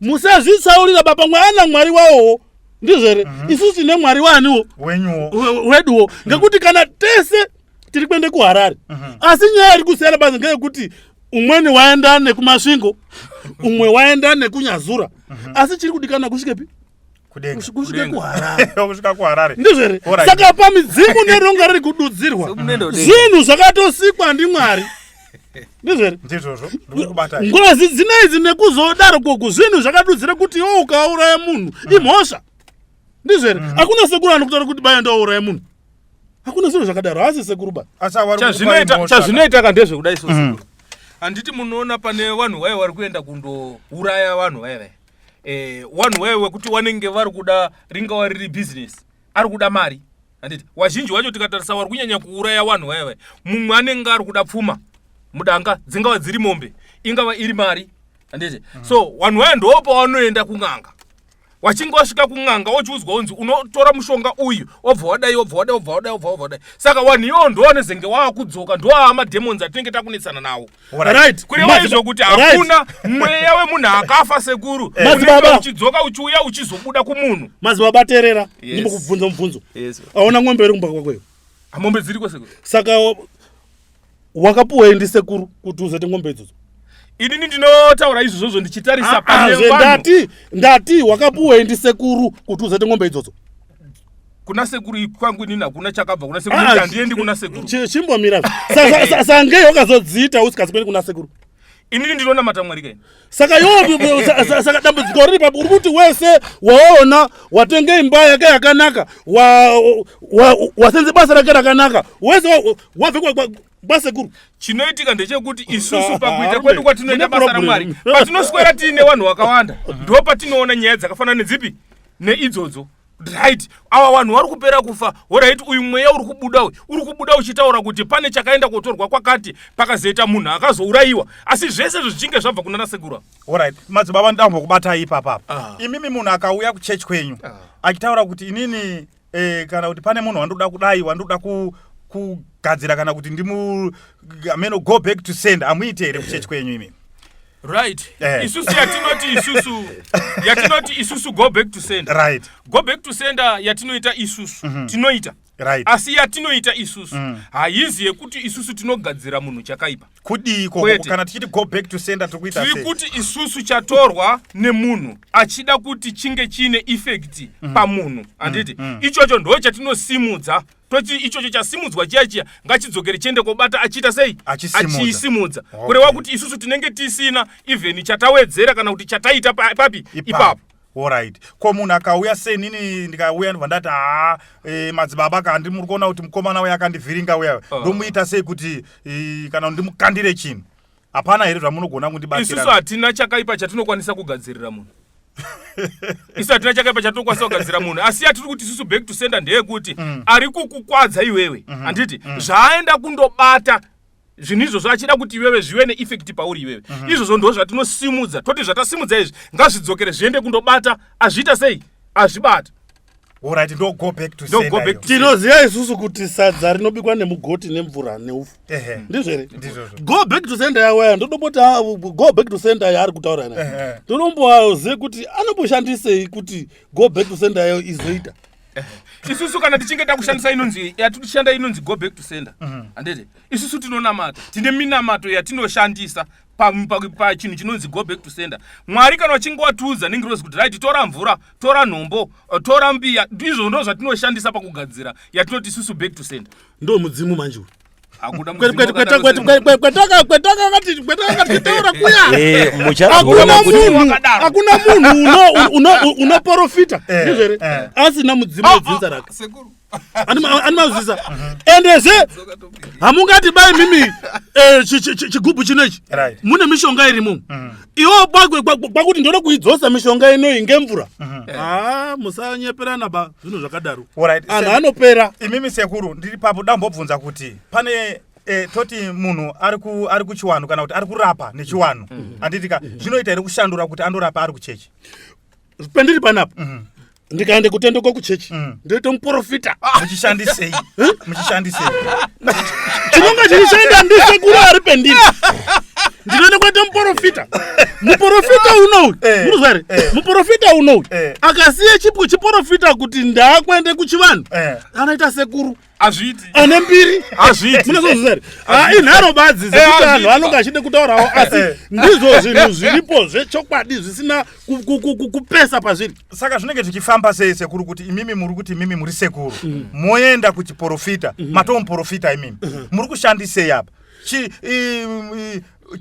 Musazvitsaurira baba mwana Mwari wawo, ndizvo here? Isusu tine Mwari waniwo weduwo, ngekuti kana tese tiri kuende kuHarare asi nyaya iri kusiyana basi ngeyekuti umweni waenda nekumasvingo umwe waenda nekunyazura asi chiri kudikana kusvikepi? Kusvika kuHarare. Ndizvo here? Saka pamidzimu neronga riri kududzirwa zvinhu zvakatosikwa ndiMwari, ndizvo here? Ngozi dzinedzi nekuzodaro koku zvinhu zvakadudzira kuti iwo ukauraya munhu imhosva, ndizvo here? Hakuna sekuru anokutaura kuti baya ndouraya munhu, hakuna zvinhu zvakadaro. Hasi sekuru ba chazvinoita kandezve kudai so sekuru. Handiti munoona pane vanhu vaya vari kuenda kundouraya vanhu vaya wanhu wewe kuti wanenge vari kuda ringava riri business, ari kuda mari, handiti wazhinji wacho tikatarisa vari kunyanya kuuraya wanhu wewe, mumwe anenge ari kuda pfuma mudanga, dzingava dziri mombe, ingava iri mari, handiti so wanhu wewe ndo pawanoenda kun'anga. Wachinga wasvika kun'anga wochiudzwa unzi unotora mushonga uyu obva wadai obva wadai. Saka wanhu iwo ndo vanezenge waakudzoka ndo amademons atinenge takunetsana nawo. Kureva izvo kuti hakuna mweya wemunhu akafa sekuru unenge uchidzoka uchiuya uchizobuda kumunhu. Madzibaba terera, ndimukubvunza mubvunzo. Aona ng'ombe iri kumba kwakweyo? Mombe dziriko sekuru. Saka wakapuwa ndi sekuru kuti uzote ng'ombe idzodzo? Inini ndinotaura izvozvo ndichitarisa pane vanhu. Ndati wakapuwa ndi sekuru kuti uzote ng'ombe idzodzo? Kuna sekuru kwangu inini hakuna chakabva kuna sekuru, handiendi kuna sekuru. Chimbomira. Saka ngei wakazodziita usikazi kuenda kuna sekuru? Inini ndinoona matamwari kai. Saka saka dambudziko riri papo uri kuti wese waona watenge imba yake yakanaka wasenze basa rake rakanaka wese wabve kwasekuru. Chinoitika ndechekuti isusu pakuita kwedu kwatinoita basa raMwari patinoswera tiine vanhu vakawanda ndo patinoona nyaya dzakafanana nedzipi neidzodzo right ava vanhu vari kupera kufa orit uyu mweya uri kubuda uchitaura kuti pane chakaenda kotorwa kwakati pakazoita munhu akazourayiwa asi zvese zvichinge zvabva kuna nasekuru orit madzibaba ndambokubatai ipapapa imimi munhu akauya kuchechi kwenyu achitaura kuti inini kana kuti pane munhu wandoda kudai wandoda kugadzira kana kuti ameno go back to send amuite here kuchechi kwenyu imimi right isusu yatinoti isusu go back to send right go back to sender yatinoita isusu tinoita right asi yatinoita isusu haizi yekuti isusu tinogadzira munhu chakaipa kudiko kana tichiti go back to sender tikuita sei kuti isusu chatorwa nemunhu achida kuti chinge chine effect pamunhu handiti ichocho ndo chatinosimudza toti ichocho chasimudzwa chiya ngachidzokere chiende kobata achita sei achiisimudza kureva kuti isusu tinenge tisina even chatawedzera kana kuti chataita papi ipapo alright ko munhu akauya sei nini ndikauya ndibva ndati madzibaba kandi muri kuona kuti mukomana uya akandivhiringa uya ndomuita sei kuti kana ndimukandire chinhu hapana here zvamunogona kundibatsira isusu hatina chakaipa chatinokwanisa kugadzirira munhu isu hatina chakaipa chatinokwanisa kugadzira munhu asi yatiri kuti isusu back to sender ndeyekuti ari kukukwadza iwewe handiti zvaaenda kundobata zvinhu izvozvo achida kuti iwewe zvive neeffect pauri iwewe izvozvo ndo zvatinosimudza toti zvatasimudza izvi ngazvidzokere zviende kundobata azviita sei azvibata alright ndo go back to sender tinoziva isusu kuti sadza rinobikwa nemugoti nemvura neufu ndizvere go back to sender yawaya ndodomboti go back to sender yaari kutaura naye ndonombozive kuti anomboshandisei kuti go back to sender yayo izoita isusu kana tichinge takushandisa inonzi yatinoshanda inonzi go back to sender handete isusu tinonamata tine minamato yatinoshandisa pachinhu chinonzi go back to sender mwari kana wachinge watiudza ningirozi kuti right tora mvura tora nhombo tora mbiya izvo ndo zvatinoshandisa pakugadzira yatinoti isusu back to sender ndo mudzimu manje kwetakakatitaura kuya hakuna munhu unoprofita ndizvere asina mudzimu wedzinza rake animazvisa endeze hamungati bai mimi chigubhu chinoichi mune mishonga irimo iwo kwakuti ndoda kuidzosa mishonga inoyi ngemvura musanyeperana ba zvinhu zvakadaro anhu anopera imimi sekuru ndiri papo dambobvunza kuti pane toti munhu ari kuchiwanu kana kuti ari kurapa nechiwanu handitika zvinoita here kushandura kuti andorapa ari kuchechi pendiri panapa ndikaende kutendeka kuchechi ndoita muprofita muchishandisei chinonga chichishanda ndisekuru ari pendiri ndinoenda kuita muprofita unowu muruzvare muprofita unowu akasiye chiprofita kuti ndaakuende kuchivanhu anaita sekuru azviti ane mbiri azviti munozozvizari inharo badzi zekuti anhu anonga achide kutaurawo asi ndizvo zvinhu zviripo zvechokwadi zvisina kupesa pazviri saka zvinenge zvichifamba sei sekuru kuti imimi muri kuti imimi muri sekuru moenda kuchiprofita matomuprofita imimi muri kushandisei apa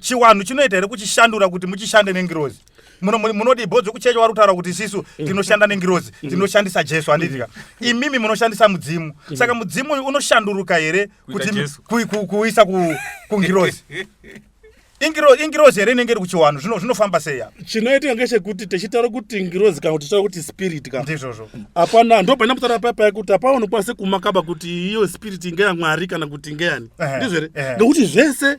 chiwanhu chinoita here kuchishandura kuti muchishande nengirozi munoti ibhodzi kuchechi vari kutaura kuti isisu tinoshanda nengirozi tinoshandisa jesu handitika imimi munoshandisa mudzimu saka mudzimu uyu unoshanduruka here kuti kuisa kungirozi ingirozi here inenge iri kuchiwanhu zvinofamba sei apa chinoitika ngechekuti tichitaura kuti ngirozi kana kuti tichitaura kuti spirit ka ndizvozvo hapana ndo paina kutaura papa yekuti hapaoni kwanise kumakaba kuti iyo spirit ngeyamwari kana kuti ngeyani ndizvere ngekuti zvese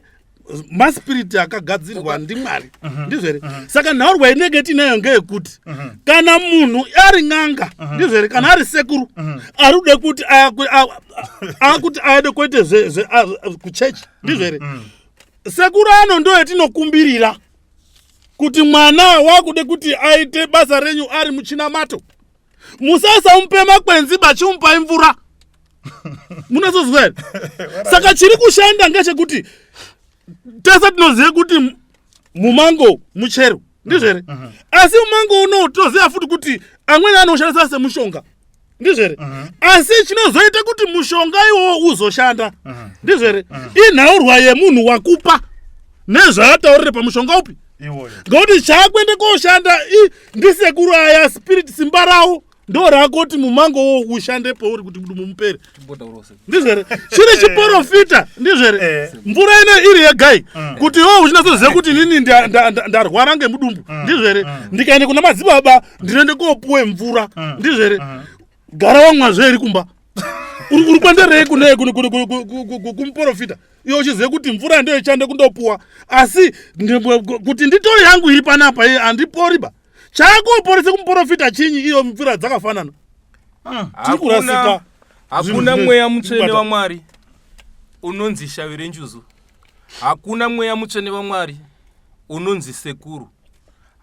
maspiriti akagadzirwa ndimwari ndizvere saka nhaurwa inenge tinayo ngeyekuti kana munhu ari n'anga ndizvere kana ari sekuru ari kude kuti akuti aede kuite kuchechi ndizvere sekuru ano ndo yatinokumbirira kuti mwana wakude kuti aite basa renyu ari muchinamato musasamupe makwenzi bachimupai mvura munazozvere saka chiri kushanda ngechekuti tese tinozive kuti mumango muchero ndizvere asi mumango uno toziva futi kuti amweni anoshandisa semushonga ndizvere asi chinozoita kuti mushonga iwowo uzoshanda ndizvere inhaurwa yemunhu wakupa nezvaataurire pamushonga upi ngekuti chaakuende koshanda ndisekuru aya spirit simba rawo ndo rakoti mumango wo ushande pauri kuti mumupere ndizvere chiri chiprofita ndizvere mvura ine iri yegai kuti iwo uchinasoziva kuti nini ndarwara ngemudumbu ndizvere ndikaende kuna madzibaba ndinoende kopuwe mvura ndizvere gara wamwazve iri kumba uri kwenderei kumuprofita iwe uchizive kuti mvura ndiyo ichande kundopuwa asi kuti nditore yangu iri panapa iyi handiporiba chakuporese kumuprofita chinyi iyo mvura dzakafanana hakuna mweya mutsvene waMwari unonzi shavire njuzu, hakuna mweya mutsvene waMwari unonzi sekuru,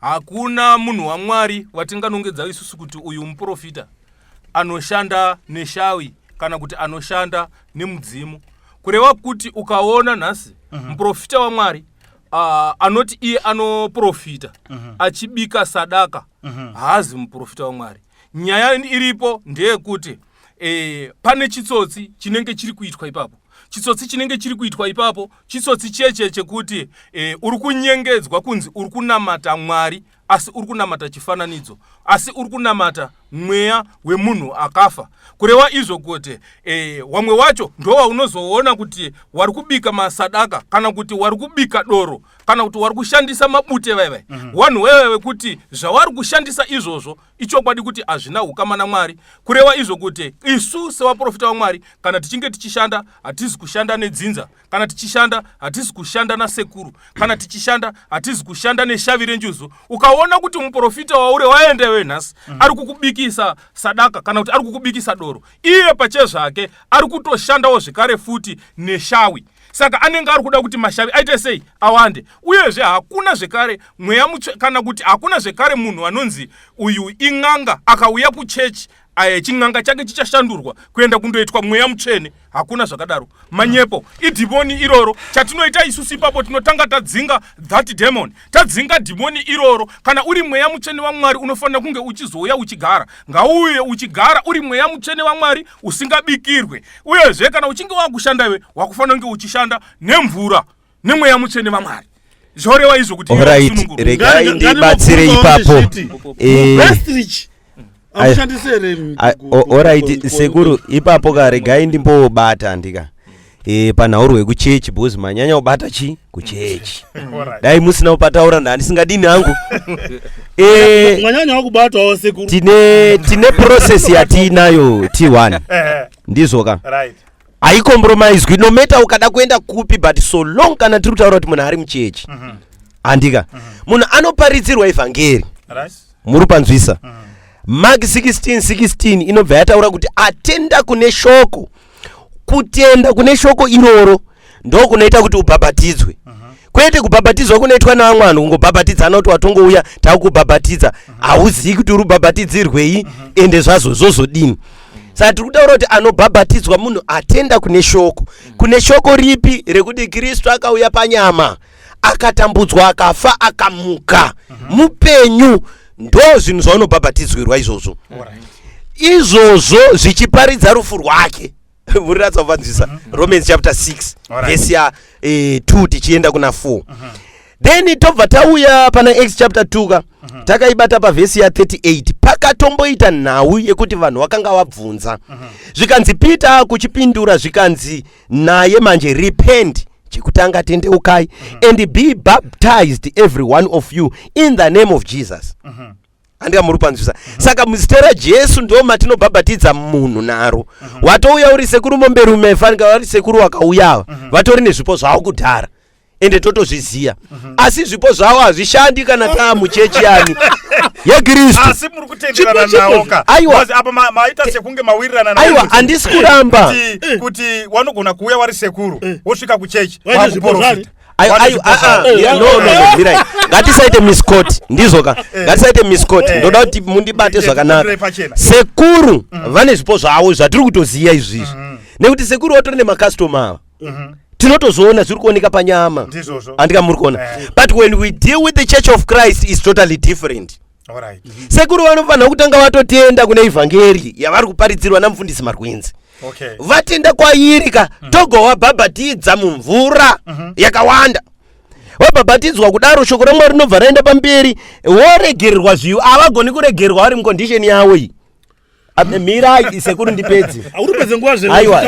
hakuna munhu waMwari watinganongedza isusu kuti uyu muprofita anoshanda neshawi kana kuti anoshanda nemudzimu. Kureva kuti ukaona nhasi muprofita waMwari anoti iye anoprofita achibika sadaka haazi muprofita waMwari. Nyaya iripo ndeyekuti pane chitsotsi chinenge chiri kuitwa ipapo. Chitsotsi chinenge chiri kuitwa ipapo chitsotsi cheche chekuti uri kunyengedzwa kunzi uri kunamata Mwari asi uri kunamata chifananidzo, asi uri kunamata mweya wemunhu akafa. Kureva izvo kuti wamwe wacho ndowa unozoona kuti wari kubika masadaka kana kuti wari kubika doro kana kuti wari kushandisa mabute vaive wanhu wewe kuti zvawari kushandisa izvozvo ichokwadi kuti hazvina ukama naMwari. Kureva izvo kuti isu sevaprofita vaMwari kana tichinge tichishanda hatizi kushanda nedzinza, kana tichishanda hatizi kushanda nasekuru, kana tichishanda hatizi kushanda neshavire njuzu. Ukaona kuti muprofita waure waendewe nhasi ari kukubikisa sadaka kana kuti ari kukubikisa doro, iye pachezvake ari kutoshandawo zvekare futi neshawi. Saka anenge ari kuda kuti mashavi aite sei awande, uyezve hakuna zvekare mweya kana kuti hakuna zvekare munhu anonzi uyu ing'anga akauya kuchechi ching'anga chake chichashandurwa kuenda kundoitwa mweya mutsvene. Hakuna zvakadaro. Manyepo idhimoni iroro chatinoita isusu ipapo tinotanga tadzinga that demon, tadzinga dhimoni iroro. Kana uri mweya mutsvene waMwari unofanira kunge uchizouya uchigara, ngauye uchigara uri mweya mutsvene waMwari usingabikirwe. Uyezve kana uchinge wakushanda iwe wakufanira kunge uchishanda nemvura nemweya mutsvene waMwari. Zvoreva izvo kuti regai ndibatsire ipapo alright sekuru ipapo karegai ndimbobata ndika panhauro rwekuchechi bhozi manyanya ubata chi kuchechi dai musina kupataura ndandisingadini hangu manyanya wakubatawo sekuru tine process yatinayo T1 ndizoka haicompromiswi no matter ukada kuenda kupi but so long kana tiri kutaura kuti munhu ari muchechi andika munhu anoparidzirwa evhangeri muri panzwisa Mark 16:16 inobva yataura kuti atenda kune shoko, kutenda kune shoko iroro ndo kunoita kuti ubhabhatidzwe. Kwete kubhabhatidzwa kunoitwa navamwe vanhu kungobhabhatidzana kuti watongouya takubhabhatidza hauzivi kuti uri kubhabhatidzirwei ende zvazvo zvozodini. Saka tiri kutaura kuti anobhabhatidzwa munhu atenda kune shoko. Kune shoko ripi? Rekuti Kristu akauya panyama akatambudzwa akafa akamuka mupenyu. Ndo zvinhu zvaunobhabhatidzwirwa izvozvo. Izvozvo zvichiparidza rufu rwake. Muriratsa kuvanzisa Romans chapter 6 verse ya 2 tichienda kuna 4. Then tobva tauya pana Acts chapter 2 takaibata pavhesi ya 38 pakatomboita nhau yekuti vanhu vakanga vabvunza zvikanzi Peter kuchipindura zvikanzi naye manje repent chekutanga tendeukai and be baptized every one of you in the name of Jesus. Andika muri panzvisa. Saka muzita raJesu ndo matinobhabhatidza munhu naro. Watouya uri sekuru momberume fanika vari sekuru wakauya vatori nezvipo zvavo kudhara ende totozviziya asi zvipo zvavo hazvishandi kana taa muchechi yani yeKristu. Asi muri kutenderana nawo ka. Apa maita sekunge mawirirana nawo. Aiwa handisi kuramba kuti wanogona kuuya wari sekuru wosvika kuchechi wakuprofita. Ngatisaite miscot ndizoka ngatisaite miscot ndoda kuti mundibate zvakanaka. Sekuru vane zvipo zvavo zvatiri kutoziya izvizvi nekuti sekuru watori nemakastoma ava tinotozoona zviri kuoneka panyama andika muri kuona. But when we deal with the Church of Christ is totally different. Sekuru vanofanira kutanga vatotenda kune evhangeri yavari kuparidzirwa namufundisi Marwenzi. Vatenda kwairika togo wabhabhatidza mumvura yakawanda. Wabhabhatidzwa kudaro shoko raMwari rinobva raenda pamberi woregererwa zviyo havagoni kuregerwa vari mucondition yavo iyi. Mirai sekuru ndipedze. Aiwa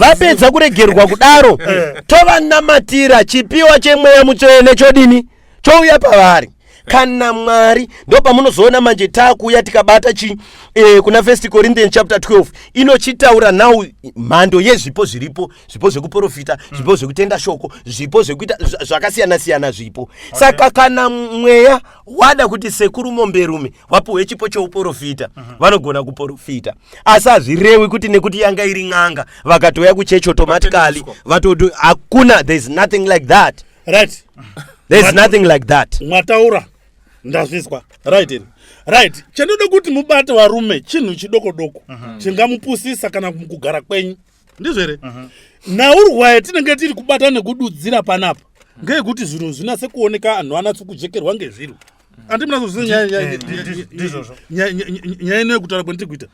vapedza kuregerwa kudaro tovanamatira chipiwa chemweya mutsvene chodini chouya pavari kana Mwari. Ndo pamunozoona manje takuya tikabata kuna 1 Corinthians chapter 12 inochitaura now mhando yezvipo zviripo, zvipo zvekuprofita, zvipo zvekutenda shoko, zvipo zvekuita zvakasiyana siyana zvipo. Saka kana mweya wada kuti sekuru momberume wapuwe chipo cheuprofita, vanogona kuprofita. Asi hazvirewi kuti nekuti yanga iri n'anga vakatoya kuchechi automatically vatodu hakuna. There is nothing like that. Right. There is nothing like that. Mwataura ndazvizwa. Right. Chendoda kuti mubate varume chinhu chidoko chingamupusisa kana kugara kwenyu. Ndizvo here? Naurwa yatinenge tiri kubata nekududzira panapa ngekuti zvinhu zvinase kuoneka anhu anatse kujekerwa ngezviro. Andi munazoziva nyaya ino yekutaura kwendiri kuita.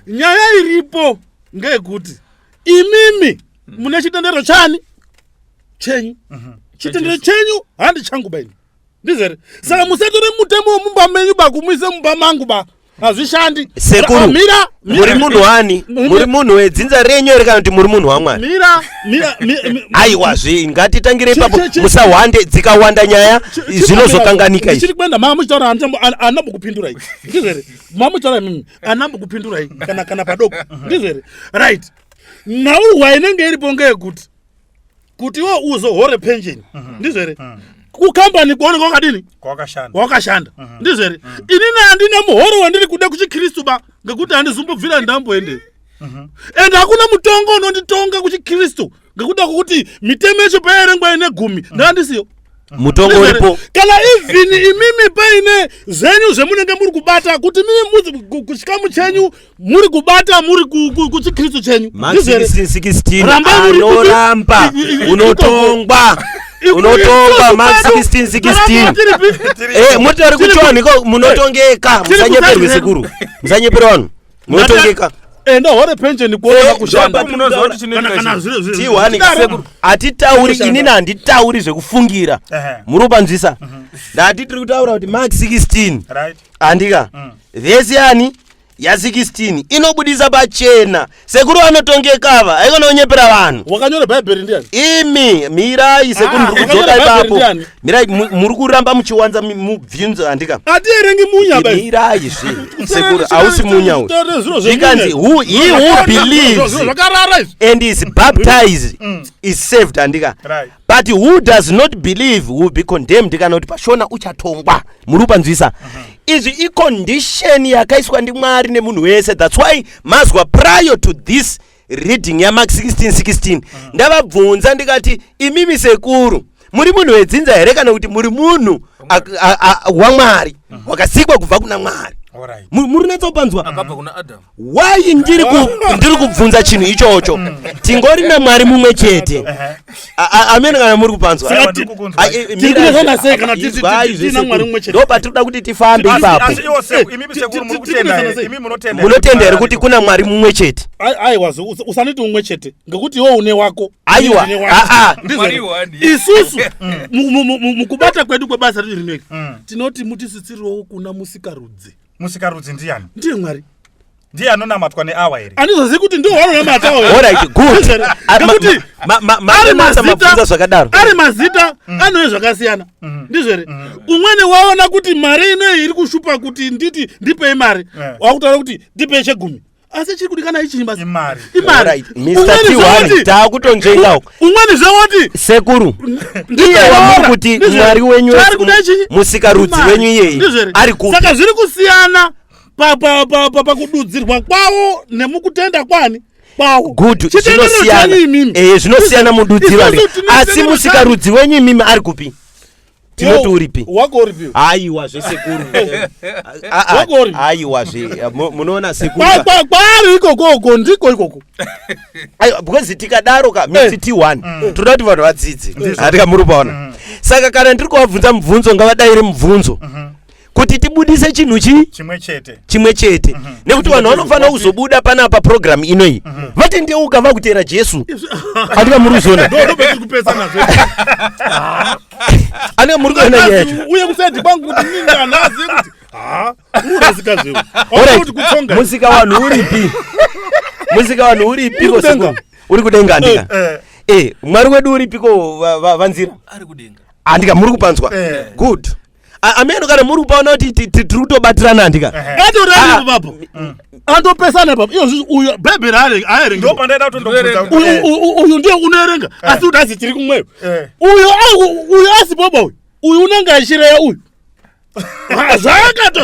Nyaya iripo ngekuti imimi mune chitendero chani chenyu. Chitendero chenyu handi changu baini. Ndizere. Saka musatore mutemo mumba menyu bakumuise mumba mangu ba. Hazvishandi. Sekuru. Muri munhu wani? Muri munhu wedzinza renyu ere kana kuti muri munhu waMwari? Mira. Aiwa ngatitangire ipapo musawande dzikawanda nyaya zvinozokanganika izvi. Chiri kwenda mama muchitaura anambokupindura izvi. Ndizere. Mama muchitaura mimi anambokupindura izvi kana padoko. Ndizere. Right. Naurwa inenge iripo kuti wo uzohore pension. Ndizere. Kukampani kuoneka kwakadini? Kwakashanda. Ndizere. Inini handina muhoro wandiri kuda kuchiKristu ba ngekuti handizombobvira ndamboende. Ende hakuna mutongo unonditonga kuchiKristu ngekuti kuti mitemo yacho paierengwa ine 10 ndandisiyo. Mutongo uripo. Kana even imimi paine zvenyu zvemunenge muri kubata kuti mimi kuchikamu chenyu muri kubata muri kuchiKristu chenyu. Ndizere. 16 anoramba unotongwa. Unotongwa Mark 16:16. Mutori kuchwa niko munotongeka. Musanyeperwe sekuru. Musanyepera vanhu. Munotongeka. Enda hore pension kuona kushanda. T1 sekuru. Atitauri inini handitauri zvekufungira. Murupanzvisa. Ndati tiri kutaura kuti Mark 16. Right. Andika. Vesi yani ya 16 inobudisa pachena sekuru anotongekava haikona kunyepera vanhu. Wakanyora Bible ndiani? Imi mirai sekuru ndikudzoka ipapo. Mirai muri kuramba muchiwanza mubvunzo andika. Atierengi munya bai. Mirai zvi sekuru ausi munya uyu. Ikanzi he who believes and is baptized is saved andika. Right. But who does not believe will be condemned kana kuti pashona uchatongwa. Murupanzvisa. Izvi icondition yakaiswa ndiMwari nemunhu wese. That's why mazwa prior to this reading ya Mark 16:16 ndavabvunza ndikati imimi sekuru muri munhu wedzinza here kana kuti muri munhu waMwari wakasikwa kubva kuna Mwari? Muri natsopanzwa akabva kuna Adam. Why ndiri kubvunza chinhu ichocho? Tingori naMwari mumwe chete. Amene kana muri kupanzwa. Ndo patinoda kuti tifambe ipapo. Munotenda here kuti kuna Mwari mumwe chete? Aiwa usaniti mumwe chete ngekuti iwo une wako. Aiwa. Isusu mukubata kwedu kwebasa rinoiki tinoti mutisitsiriwo kuna musikarudzi. Musikarudzi ndiani? Ndiye Mwari. Ndiye anonamatwa neawa here. Anizozivi kuti ndiwo vanonamatawo. Alright, good. Ngekuti mabvunza zvakadaro. Ari mazita anoye zvakasiyana. Ndizvo here. Umweni waona kuti mari inoyi iri kushupa kuti nditi ndipei mari. Wakutaura kuti ndipei chegumi. Asi chiri kudikana ichi basi. Imari. Alright, Mr. T1 takutonzvengawo. Umweni zvawoti sekuru ndiye wamuri kuti Mwari wenyu musikarudzi wenyu iyeye ari kupi? Saka zviri kusiyana pakududzirwa kwawo nemukutenda kwani kwawo. Good, zvinosiyana. Zvinosiyana mududzirwa. Asi musikarudzi wenyu imimi ari kupi? Tinoti uripi? Wako uripi? Aiwa zvesekuru. Aiwa zve munoona sekuru. Kwari ikoko ndiko ikoko. Aiwa because tikadaro ka Mr. T1 toda kuti vanhu vadzidze. Hatika muri paona. Saka kana ndiri kuvabvunza mubvunzo ngavadaire mubvunzo. Kuti tibudise chinhu chimwe chete. Nekuti vanhu vanofanira kuzobuda panapa program inoyi. Vatendeuka vakutera Jesu. Hatika muri kuzona. Ani muri kuona yacho. Uye kusati kwangu kuti ninga nazi kuti urazikaze. Musika wanhu uripi? Musika wanhu uripi kosekuru? Uri kudenga andika. Mwari wedu uripiko vanzira? Ari kudenga. Andika muri kupanzwa. Good. ameno kana muri kupaona kuti tiri kutobatirana ndika atorani papo andopesana papo iyo uyo bhebheri aerenga ndo pandaida kutondobvunza uyu ndiye unoerenga asi kuti asi tiri kumweyo uyu asi boba uyu unenge achireya uyu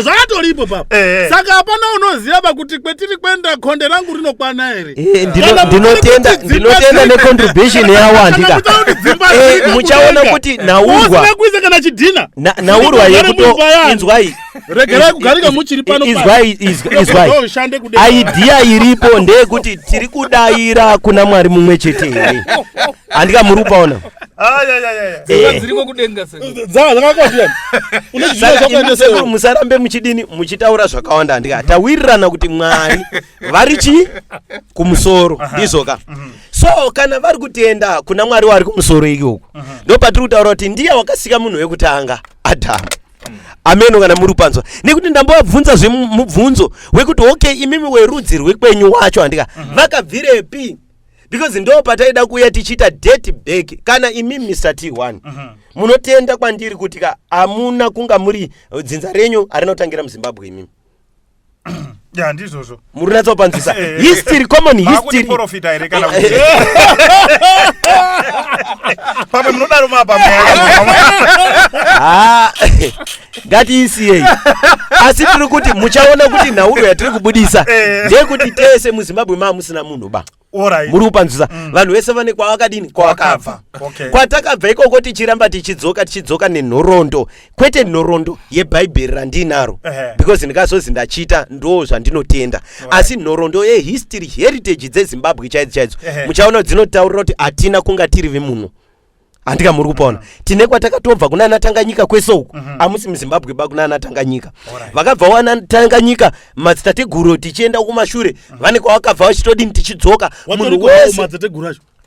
zvakatoripo papo saka hapana unoziva pakuti kwetiri kwenda khonde rangu rinokwana here ndinotenda necontribution yawandika muchaona kuti naurwa kuise kana chidhina naurwa yekuto inzwai regerai kugarika muchiri pano izwai idea iripo ndeyekuti tiri kudaira kuna Mwari mumwe chete here handika muri kupaona dziriko kudenga sekuru musarambe muchidini muchitaura zvakawanda handika tawirirana kuti Mwari vari chi kumusoro ndizoka so kana vari kutenda kuna Mwari wari kumusoro ikoko ndopatiri kutaura kuti ndiye wakasika munhu wekutanga Adhamu ameno kana muri panzwa nekuti ndambovabvunza zvemubvunzo wekuti okay imimi werudzi rwekwenyu wacho handika vakabvirepi because ndo pataida kuya tichita date back kana imimi Mr. T1 munotenda kwandiri kuti amuna kunga muri dzinza renyu arinotangira muZimbabwe imimi ya ndizvozvo muri natsopanzisa history common history profita ere kana pamwe munodaro mapa ngatiisiyei asi tiri kuti muchaona kuti nauro yatiri kubudisa ndeyekuti tese muZimbabwe musina munhu ba muri kupanzisa vanhu vese vane kwavakadini kwavakabva kwatakabva ikoko tichiramba tichidzoka nenhoroondo kwete nhoroondo yebhaibheri randinaro because ndikazozi ndachita ndo zvandinotenda asi nhoroondo yehistory heritage dzeZimbabwe chaidzo muchaona dzinotaurira kuti hatina kunga tiri vemunhu handika muri kupaona tine kwatakatobva kuna anatanganyika kwese uku amusi muZimbabwe ba kuna anatanganyika vakabva wanatanganyika madzitateguru tichienda kumashure vane kwavakabva vachitodini tichidzoka munhu wese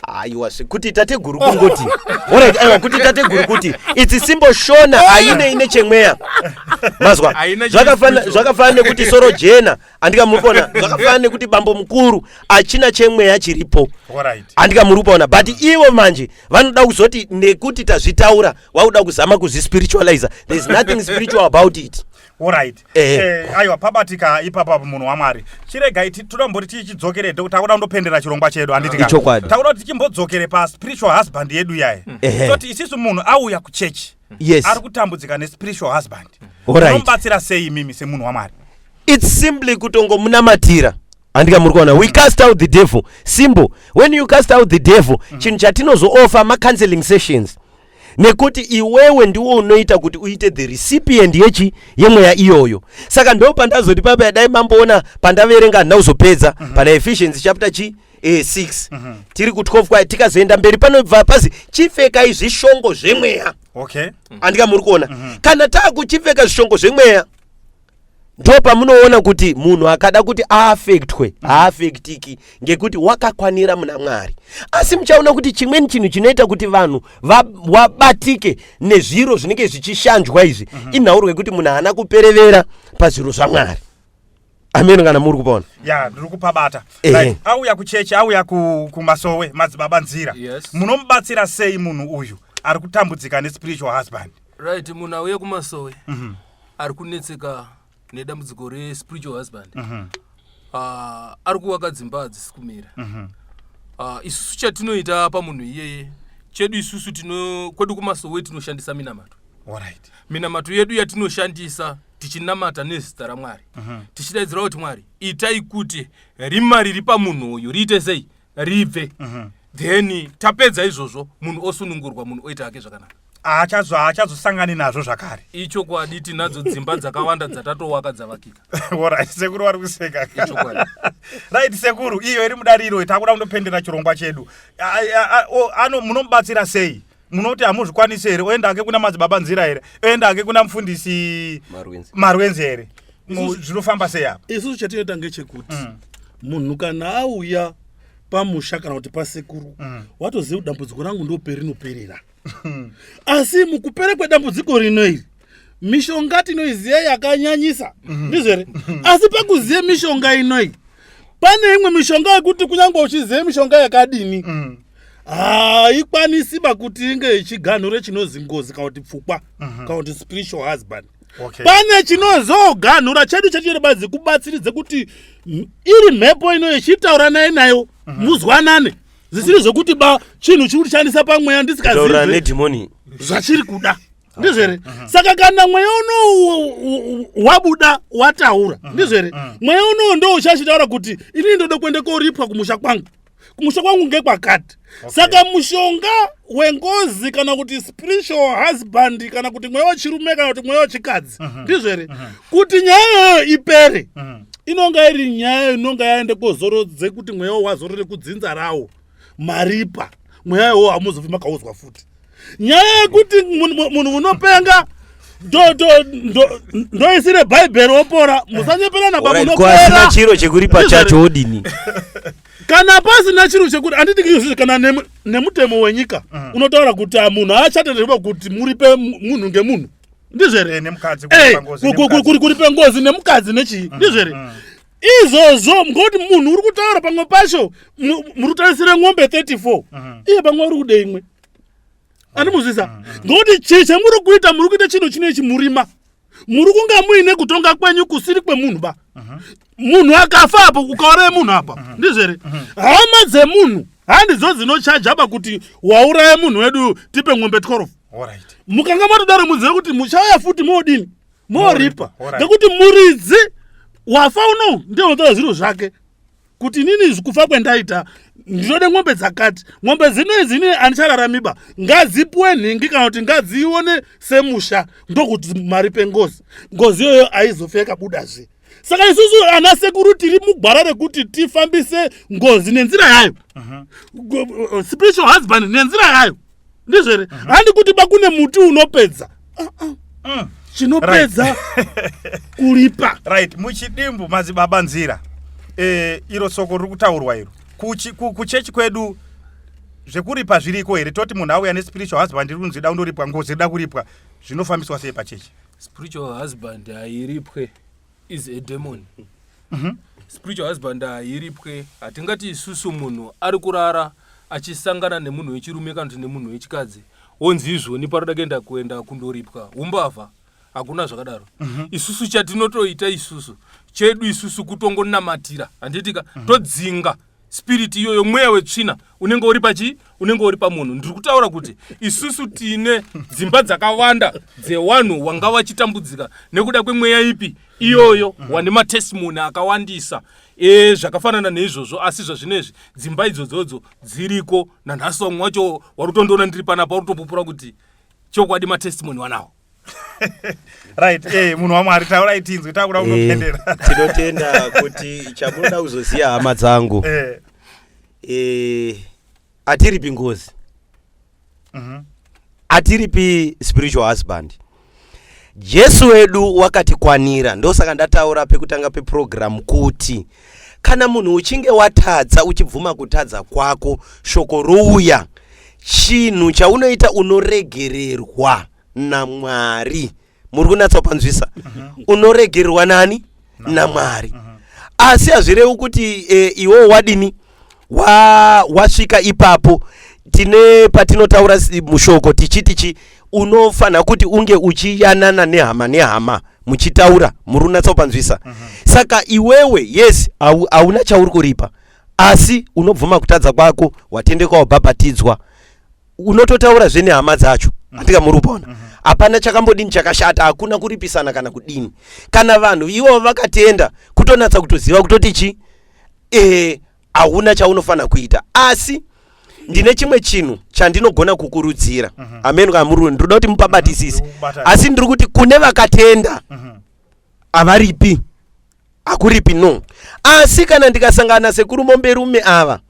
aiwa kuti tateguru kungoti alright aiwa kuti tateguru kuti it's simple shona aine chemweya mazwa zvakafanana nekuti soro jena handika muri kuona zvakafanana nekuti bambo mukuru achina chemweya chiripo handika muri kuona but ivo manje vanoda kuzoti nekuti tazvitaura vauda kuzama kuzvispiritualize there is nothing spiritual about it alright aiwa pabatika ipapa munhu waMwari chirega toda tichidzokere takuda kundopendera chirongwa chedu handitika takuda kuti tichimbodzokere paspiritual husband yedu yaye soti isisu munhu auya kuchechi ari kutambudzika nespiritual husband unomubatsira sei mimi semunhu waMwari it's simply kutongomunamatira handika muri kuona we cast out the devil simple when you cast out the devil chinhu chatinozooffer macounseling sessions nekuti iwewe ndiwo unoita kuti uite the recipient yemweya iyoyo saka ndo pandazoti papa dai mamboona pandaverenga ndauzopedza pana Ephesians chapter 6 tiri ku 12 kwaye tikazoenda mberi panobva pazi chipfekai zvishongo zvemweya handika muri kuona kana takuchipfeka zvishongo zvemweya ndo pamunoona kuti munhu akada kuti haafektiki ngekuti wakakwanira muna Mwari asi muchaona kuti chimweni chinhu chinoita kuti vanhu vabatike nezviro zvinenge zvichishanjwa izvi inhauro yekuti munhu haana kuperevera pazviro zvaMwari ameno kana muri kupaona ndiri kupabata auya kuchechi auya kumasowe madzibaba nzira munomubatsira sei munhu uyu ari kutambudzika nespiritual husband right munhu auye kumasowe ari kunetseka nedambudziko respiritual husband ari kuvaka dzimba hadzisi kumira isusu chatinoita pamunhu iyeye chedu isusu kwedu kumasowe tinoshandisa minamato minamato yedu yatinoshandisa tichinamata nezita raMwari tichidaidzira kuti Mwari itai kuti rima riri pamunhu uyu riite sei ribve then tapedza izvozvo munhu osunungurwa munhu oita ake zvakanaka haachazosangani nazvo zvakare icho kwadi tinadzo dzimba dzakawanda dzatatowaka dzavakika sekuru vari kuseka right sekuru iyo iri mudariro takuda kundopendera chirongwa chedu munomubatsira sei munoti hamuzvikwanisi here oenda ake kuna madzibaba nzira here oenda ake kuna mufundisi Marwenzi here zvinofamba sei apa isusu chatinoita ngechekuti munhu kana auya pamusha kana kuti pasekuru watoziva kuti dambudziko rangu ndoperinoperera asi mukupera kwedambudziko rino iri mishonga tinoiziva yakanyanyisa ndizvo here asi pakuziva mishonga inoyi pane imwe mishonga yekuti kunyange uchiziva mishonga yakadini haikwanisiba kuti inge ichiganhure chinozi ngozi kana kuti pfukwa kana kuti spiritual husband. Okay. Pane chinozoganhura chedu chechiribadzi kubatsiridze kuti iri mhepo ino ichitaura nayo muzwanane zvisiri zvokuti chinhu chiri kushandisa pamweya ndisikazivhe zvachiri kuda ndizvere. Saka kana mweya uno wabuda wataura ndizvere, mweya uno ndo uchachitaura kuti ini ndoda kuende koripwa kumusha kwangu ngekwakati. Saka mushonga wengozi kana kuti spiritual husband kana kuti mweya wechirume kana kuti mweya wechikadzi ndizvere, kuti nyaya ipere inonga iri nyaya inonga yaende kozorodze kuti mweya wazorore kudzinza rawo maripa, mweya wo hamuzofi makauzwa futi. Nyaya yekuti munhu unopenga ndoisire bhaibheri wopora, musanyeperana pamunopera chiro chekuripa chacho odini. Kana pasina chiro chekuti anditi kana nemutemo wenyika unotaura kuti munhu achatenderwa kuti muripe munhu ngemunhu ndizvere, kuripe ngozi nemukadzi nechii ndizvere. Izvozvo ngoti munhu uri kutaura pamwe pacho muri kutarisire ng'ombe 34 iye pamwe uri kude imwe andimuzvisa. Ngoti chemuri kuita chinhu chinechi murima muri kunga muine kutonga kwenyu kusiri kwemunhu ba. Munhu akafa apo ukauraye munhu apa ndizvere, hama dzemunhu handidzo dzinochaja apa kuti wauraye munhu wedu tipe ng'ombe 12. Mukanga matodaro muzive kuti muchauya futi modini moripa, ngekuti muridzi wafa uno ndiye unotaura zviro zvake kuti inini kufa kwendaita ndinode ng'ombe dzakati, ng'ombe dzine andichararamiba ngadzipuwe nhingi kana kuti ngadzione semusha ndokuti maripe ngozi iyoyo aizofeka budazve. Saka isusu ana sekuru tiri mugwara rekuti tifambise ngozi nenzira yayo, spiritual husband nenzira yayo ndizvere. Handi kuti bakune muti unopedza chinopedza kuripa. Right, muchidimbu madzibaba nzira iro soko riri kutaurwa iro kuchechi kwedu zvekuripa zviriko here? Toti munhu auya nespiritual husband iri kunzi da undoripwa ngozi rida kuripwa, zvinofambiswa sei pachechi? Spiritual husband hairipwe is a demon. Spiritual husband hairipwe. Hatingati isusu munhu ari kurara achisangana nemunhu wechirume kana kuti nemunhu wechikadzi onzi izvoni paroda kuenda kuenda kundoripwa umbavha. Hakuna zvakadaro. Isusu chatinotoita isusu chedu isusu kutongonamatira handitika todzinga spirit iyoyo mweya wetsvina unenge uri pamunhu. Ndiri kutaura kuti isusu tine dzimba dzakawanda dzewanhu wanga vachitambudzika nekuda kwemweya ipi iyoyo wane matestimony akawandisa zvakafanana neizvozvo. Asi zvazvinezvi dzimba idzodzo dziriko nanhasi wamwe wacho warutondoona ndiri panapa warutopupura kuti chokwadi matestimony wanawo. Right, munhu wamwari taura itinzwe takuda kunopendera. Tinotenda kuti chamunoda kuzoziya hama dzangu atiripi ngozi, atiripi spiritual husband. Jesu wedu wakatikwanira, ndosaka ndataura pekutanga peprogram kuti kana munhu uchinge watadza uchibvuma kutadza kwako shoko rouya, chinhu chaunoita unoregererwa naMwari. Muri kunatsa panzwisa? Unoregererwa nani? naMwari. Asi hazvirevi kuti iwo wadini wasvika ipapo tine patinotaura mushoko tichitichi unofana kuti unge uchiyanana nehama muchitaura muri kunatsa panzwisa. Saka iwewe yes hauna chauri kuripa, asi unobvuma kutadza kwako, watendeka wabhabhatidzwa, unototaura zvene hama dzacho. Andika muri kupona? Hapana chakambodini chakashata, hakuna kuripisana kana kudini. Kana vanhu ivo vakatenda kutonatsa kutoziva kutoti chi hauna chaunofana kuita. Asi ndine chimwe chinhu chandinogona kukurudzira. Amen kamuru, ndinoda kuti mupabatisise. Asi ndiri kuti kune vakatenda avaripi, hakuripi no. Asi kana ndikasangana sekuru momberume ava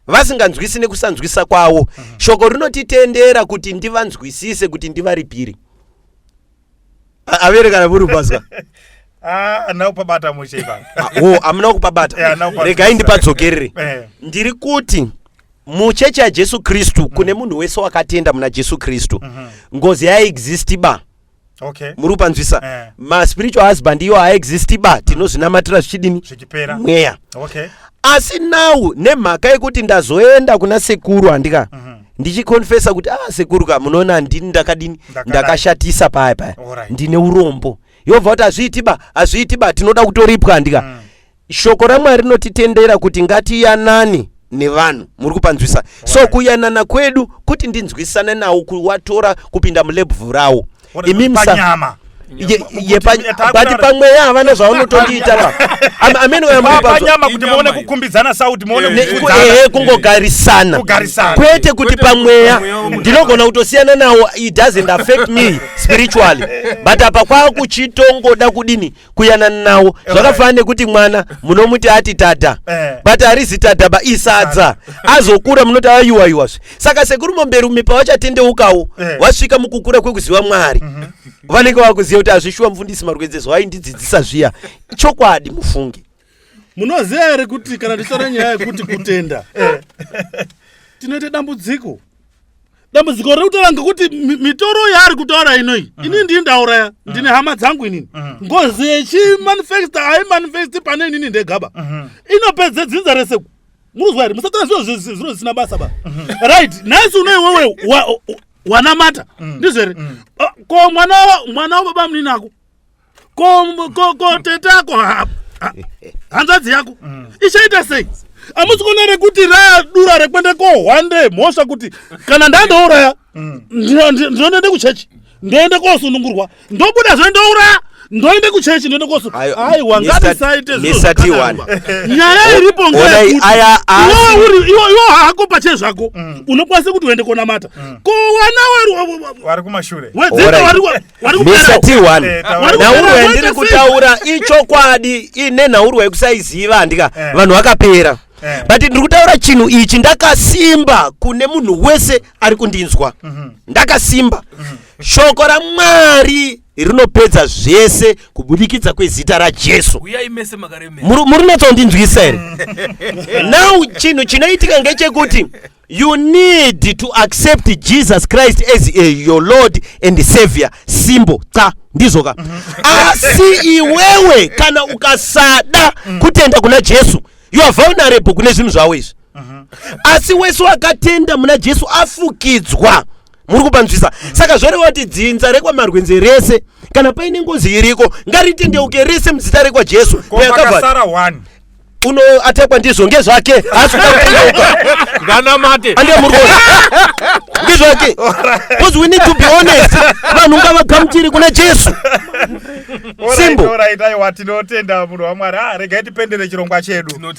vasinganzwisi nekusanzwisa kwawo, shoko rinotitendera kuti ndivanzwisise kuti ndivaripiri. Avere kana muri kupazwa? Naupabata musheba. Amuna kupabata. Regai ndipadzokere. Ndiri kuti muchechi ya Jesu Kristu kune munhu wese wakatenda muna Jesu Kristu, ngozi haiexisti ba. Okay. Muri kupanzwisa? Ma spiritual husband iyo haiexisti ba. Tinozvinamatira zvichidini? Zvichipera. Mweya. Okay. asi now nemhaka yekuti ndazoenda kuna sekuru handika ndichikonfesa kuti sekuru ka munoona ndini ndakadini ndakashatisa paya ndine urombo. Yobva kuti azviitiba tinoda kutoripwa handika. Shoko raMwari rinotitendera kuti ngatiyanane nevanhu, muri kupanzwisa. So kuyanana kwedu kuti ndinzwisane nawo kuwatora kupinda mulebvu rawo imimsa bati pamwe havana zvaunotondiita pa amene panyama kuti muone kukumbidzana sauti muone kungogarisana kwete kuti pamweya ndinogona kutosiyana nawo. It doesn't affect me spiritually, but apa kwakuchitongoda kudini kuyanana nawo. Zvakafanana nekuti mwana munomuti ati tata but harizi tata ba isadza azokura munoti ayuwayuwa. Saka sekuru momberume pawachatendeukawo wasvika mukukura kwekuziva Mwari vanenge vakuziva kuti azvishuwa mufundisi Marugedzezo waindidzidzisa zviya. Chokwadi mufunge. Munoziva here kuti kana ndichitaura nyaya yekuti kutenda tinoite dambudziko rekutaura ngekuti mitoro yaari kutaura inoi ini ndini ndauraya ndine hama dzangu inini ngozi yechimanifesta haimanifesti pane inini ndegaba inopedze dzinza rese. Muruzwa here musatora zviro zvisina basa ba right. Nhasi unoiwewe wanamata ndizvo here ko mwana wababa munini ako ko tete ako hanzvadzi yako ichaita sei? Hamusi kuona rekuti radura rekwende kohwande mhosva kuti kana ndandouraya ndinoende kuchechi ndoende kosunungurwa ndobuda zvendouraya ndoende kuchechi ndoende kosunungurwa. Aiwa ngatisaite zviro nyaya iripo iwo hako pache zvako unokwanisa kuti uende konamata ko wana wari kumashure nauro yandiri kutaura ichokwadi ine nauro yekusaiziva handika vanhu vakapera. But ndiri kutaura chinhu ichi ndakasimba kune munhu wese ari kundinzwa. Ndakasimba shoko raMwari rinopedza zvese kubudikidza kwezita raJesu. Muri natsondinzwisa here? Now chinhu chinoitika ngechekuti you need to accept Jesus Christ as your Lord and Savior. Simbo ndizoka. Asi iwewe kana ukasada kutenda kuna Jesu you are vulnerable kune zvinhu zvawo izvi. Asi wese wakatenda muna Jesu afukidzwa. Muri kupanzwisa. Saka zvoreva kuti dzinza rekwaMarugedze rese kana paine ngozi iriko ngaritendeuke rese muzita rekwaJesu. Pakasara 1 uno atekwa ndizvo ngezvake asi ngana mate ande murikona ngezvake because we need to be honest. Vanhu ngavagamuchiri kuna Jesu. Simbo tinotenda munhu waMwari. Regai tipendere chirongwa chedu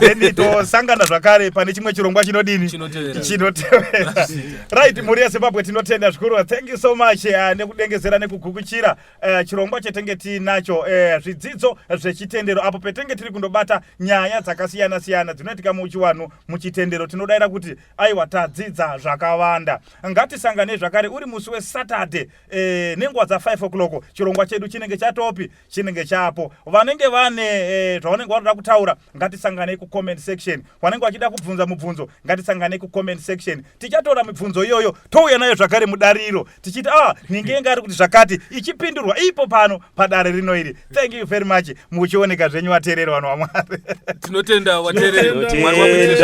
then tosangana zvakare pane chimwe chirongwa chinodini chinotevera. Right, muri yeZimbabwe tinotenda zvikuru. Thank you so much nekudengezera nekugukuchira chirongwa chetenge tinacho zvidzidzo zvechitendero apo petenge tiri kundobata nyaya dzakasiyana siyana dzinoitika muchiwanhu muchitendero. Tinodaira kuti aiwa tadzidza zvakawanda. Ngatisangane zvakare uri musi weSaturday nenguva dza5 o'clock. Chirongwa chedu chinenge chatopi chinenge chapo. Vanenge vane zvavanenge vanoda kutaura ngatisangane kucomment section. Vanenge vachida kubvunza mubvunzo ngatisangane kucomment section. Tichatora mibvunzo iyoyo touya nayo zvakare mudariro tichiti ninge ari kuti zvakati ichipindurwa ipo pano padare rino iri. Thank you very much. Muchioneka zvenyu vateereri vanhu vaMwari. Tinotenda wateereri.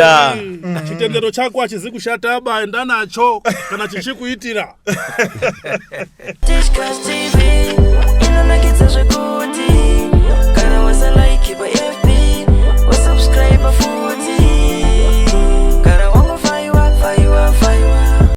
Chitendero chako hachizi kushata ba enda nacho kana chichikuitira. Discuss TV, inonakidza zvekuti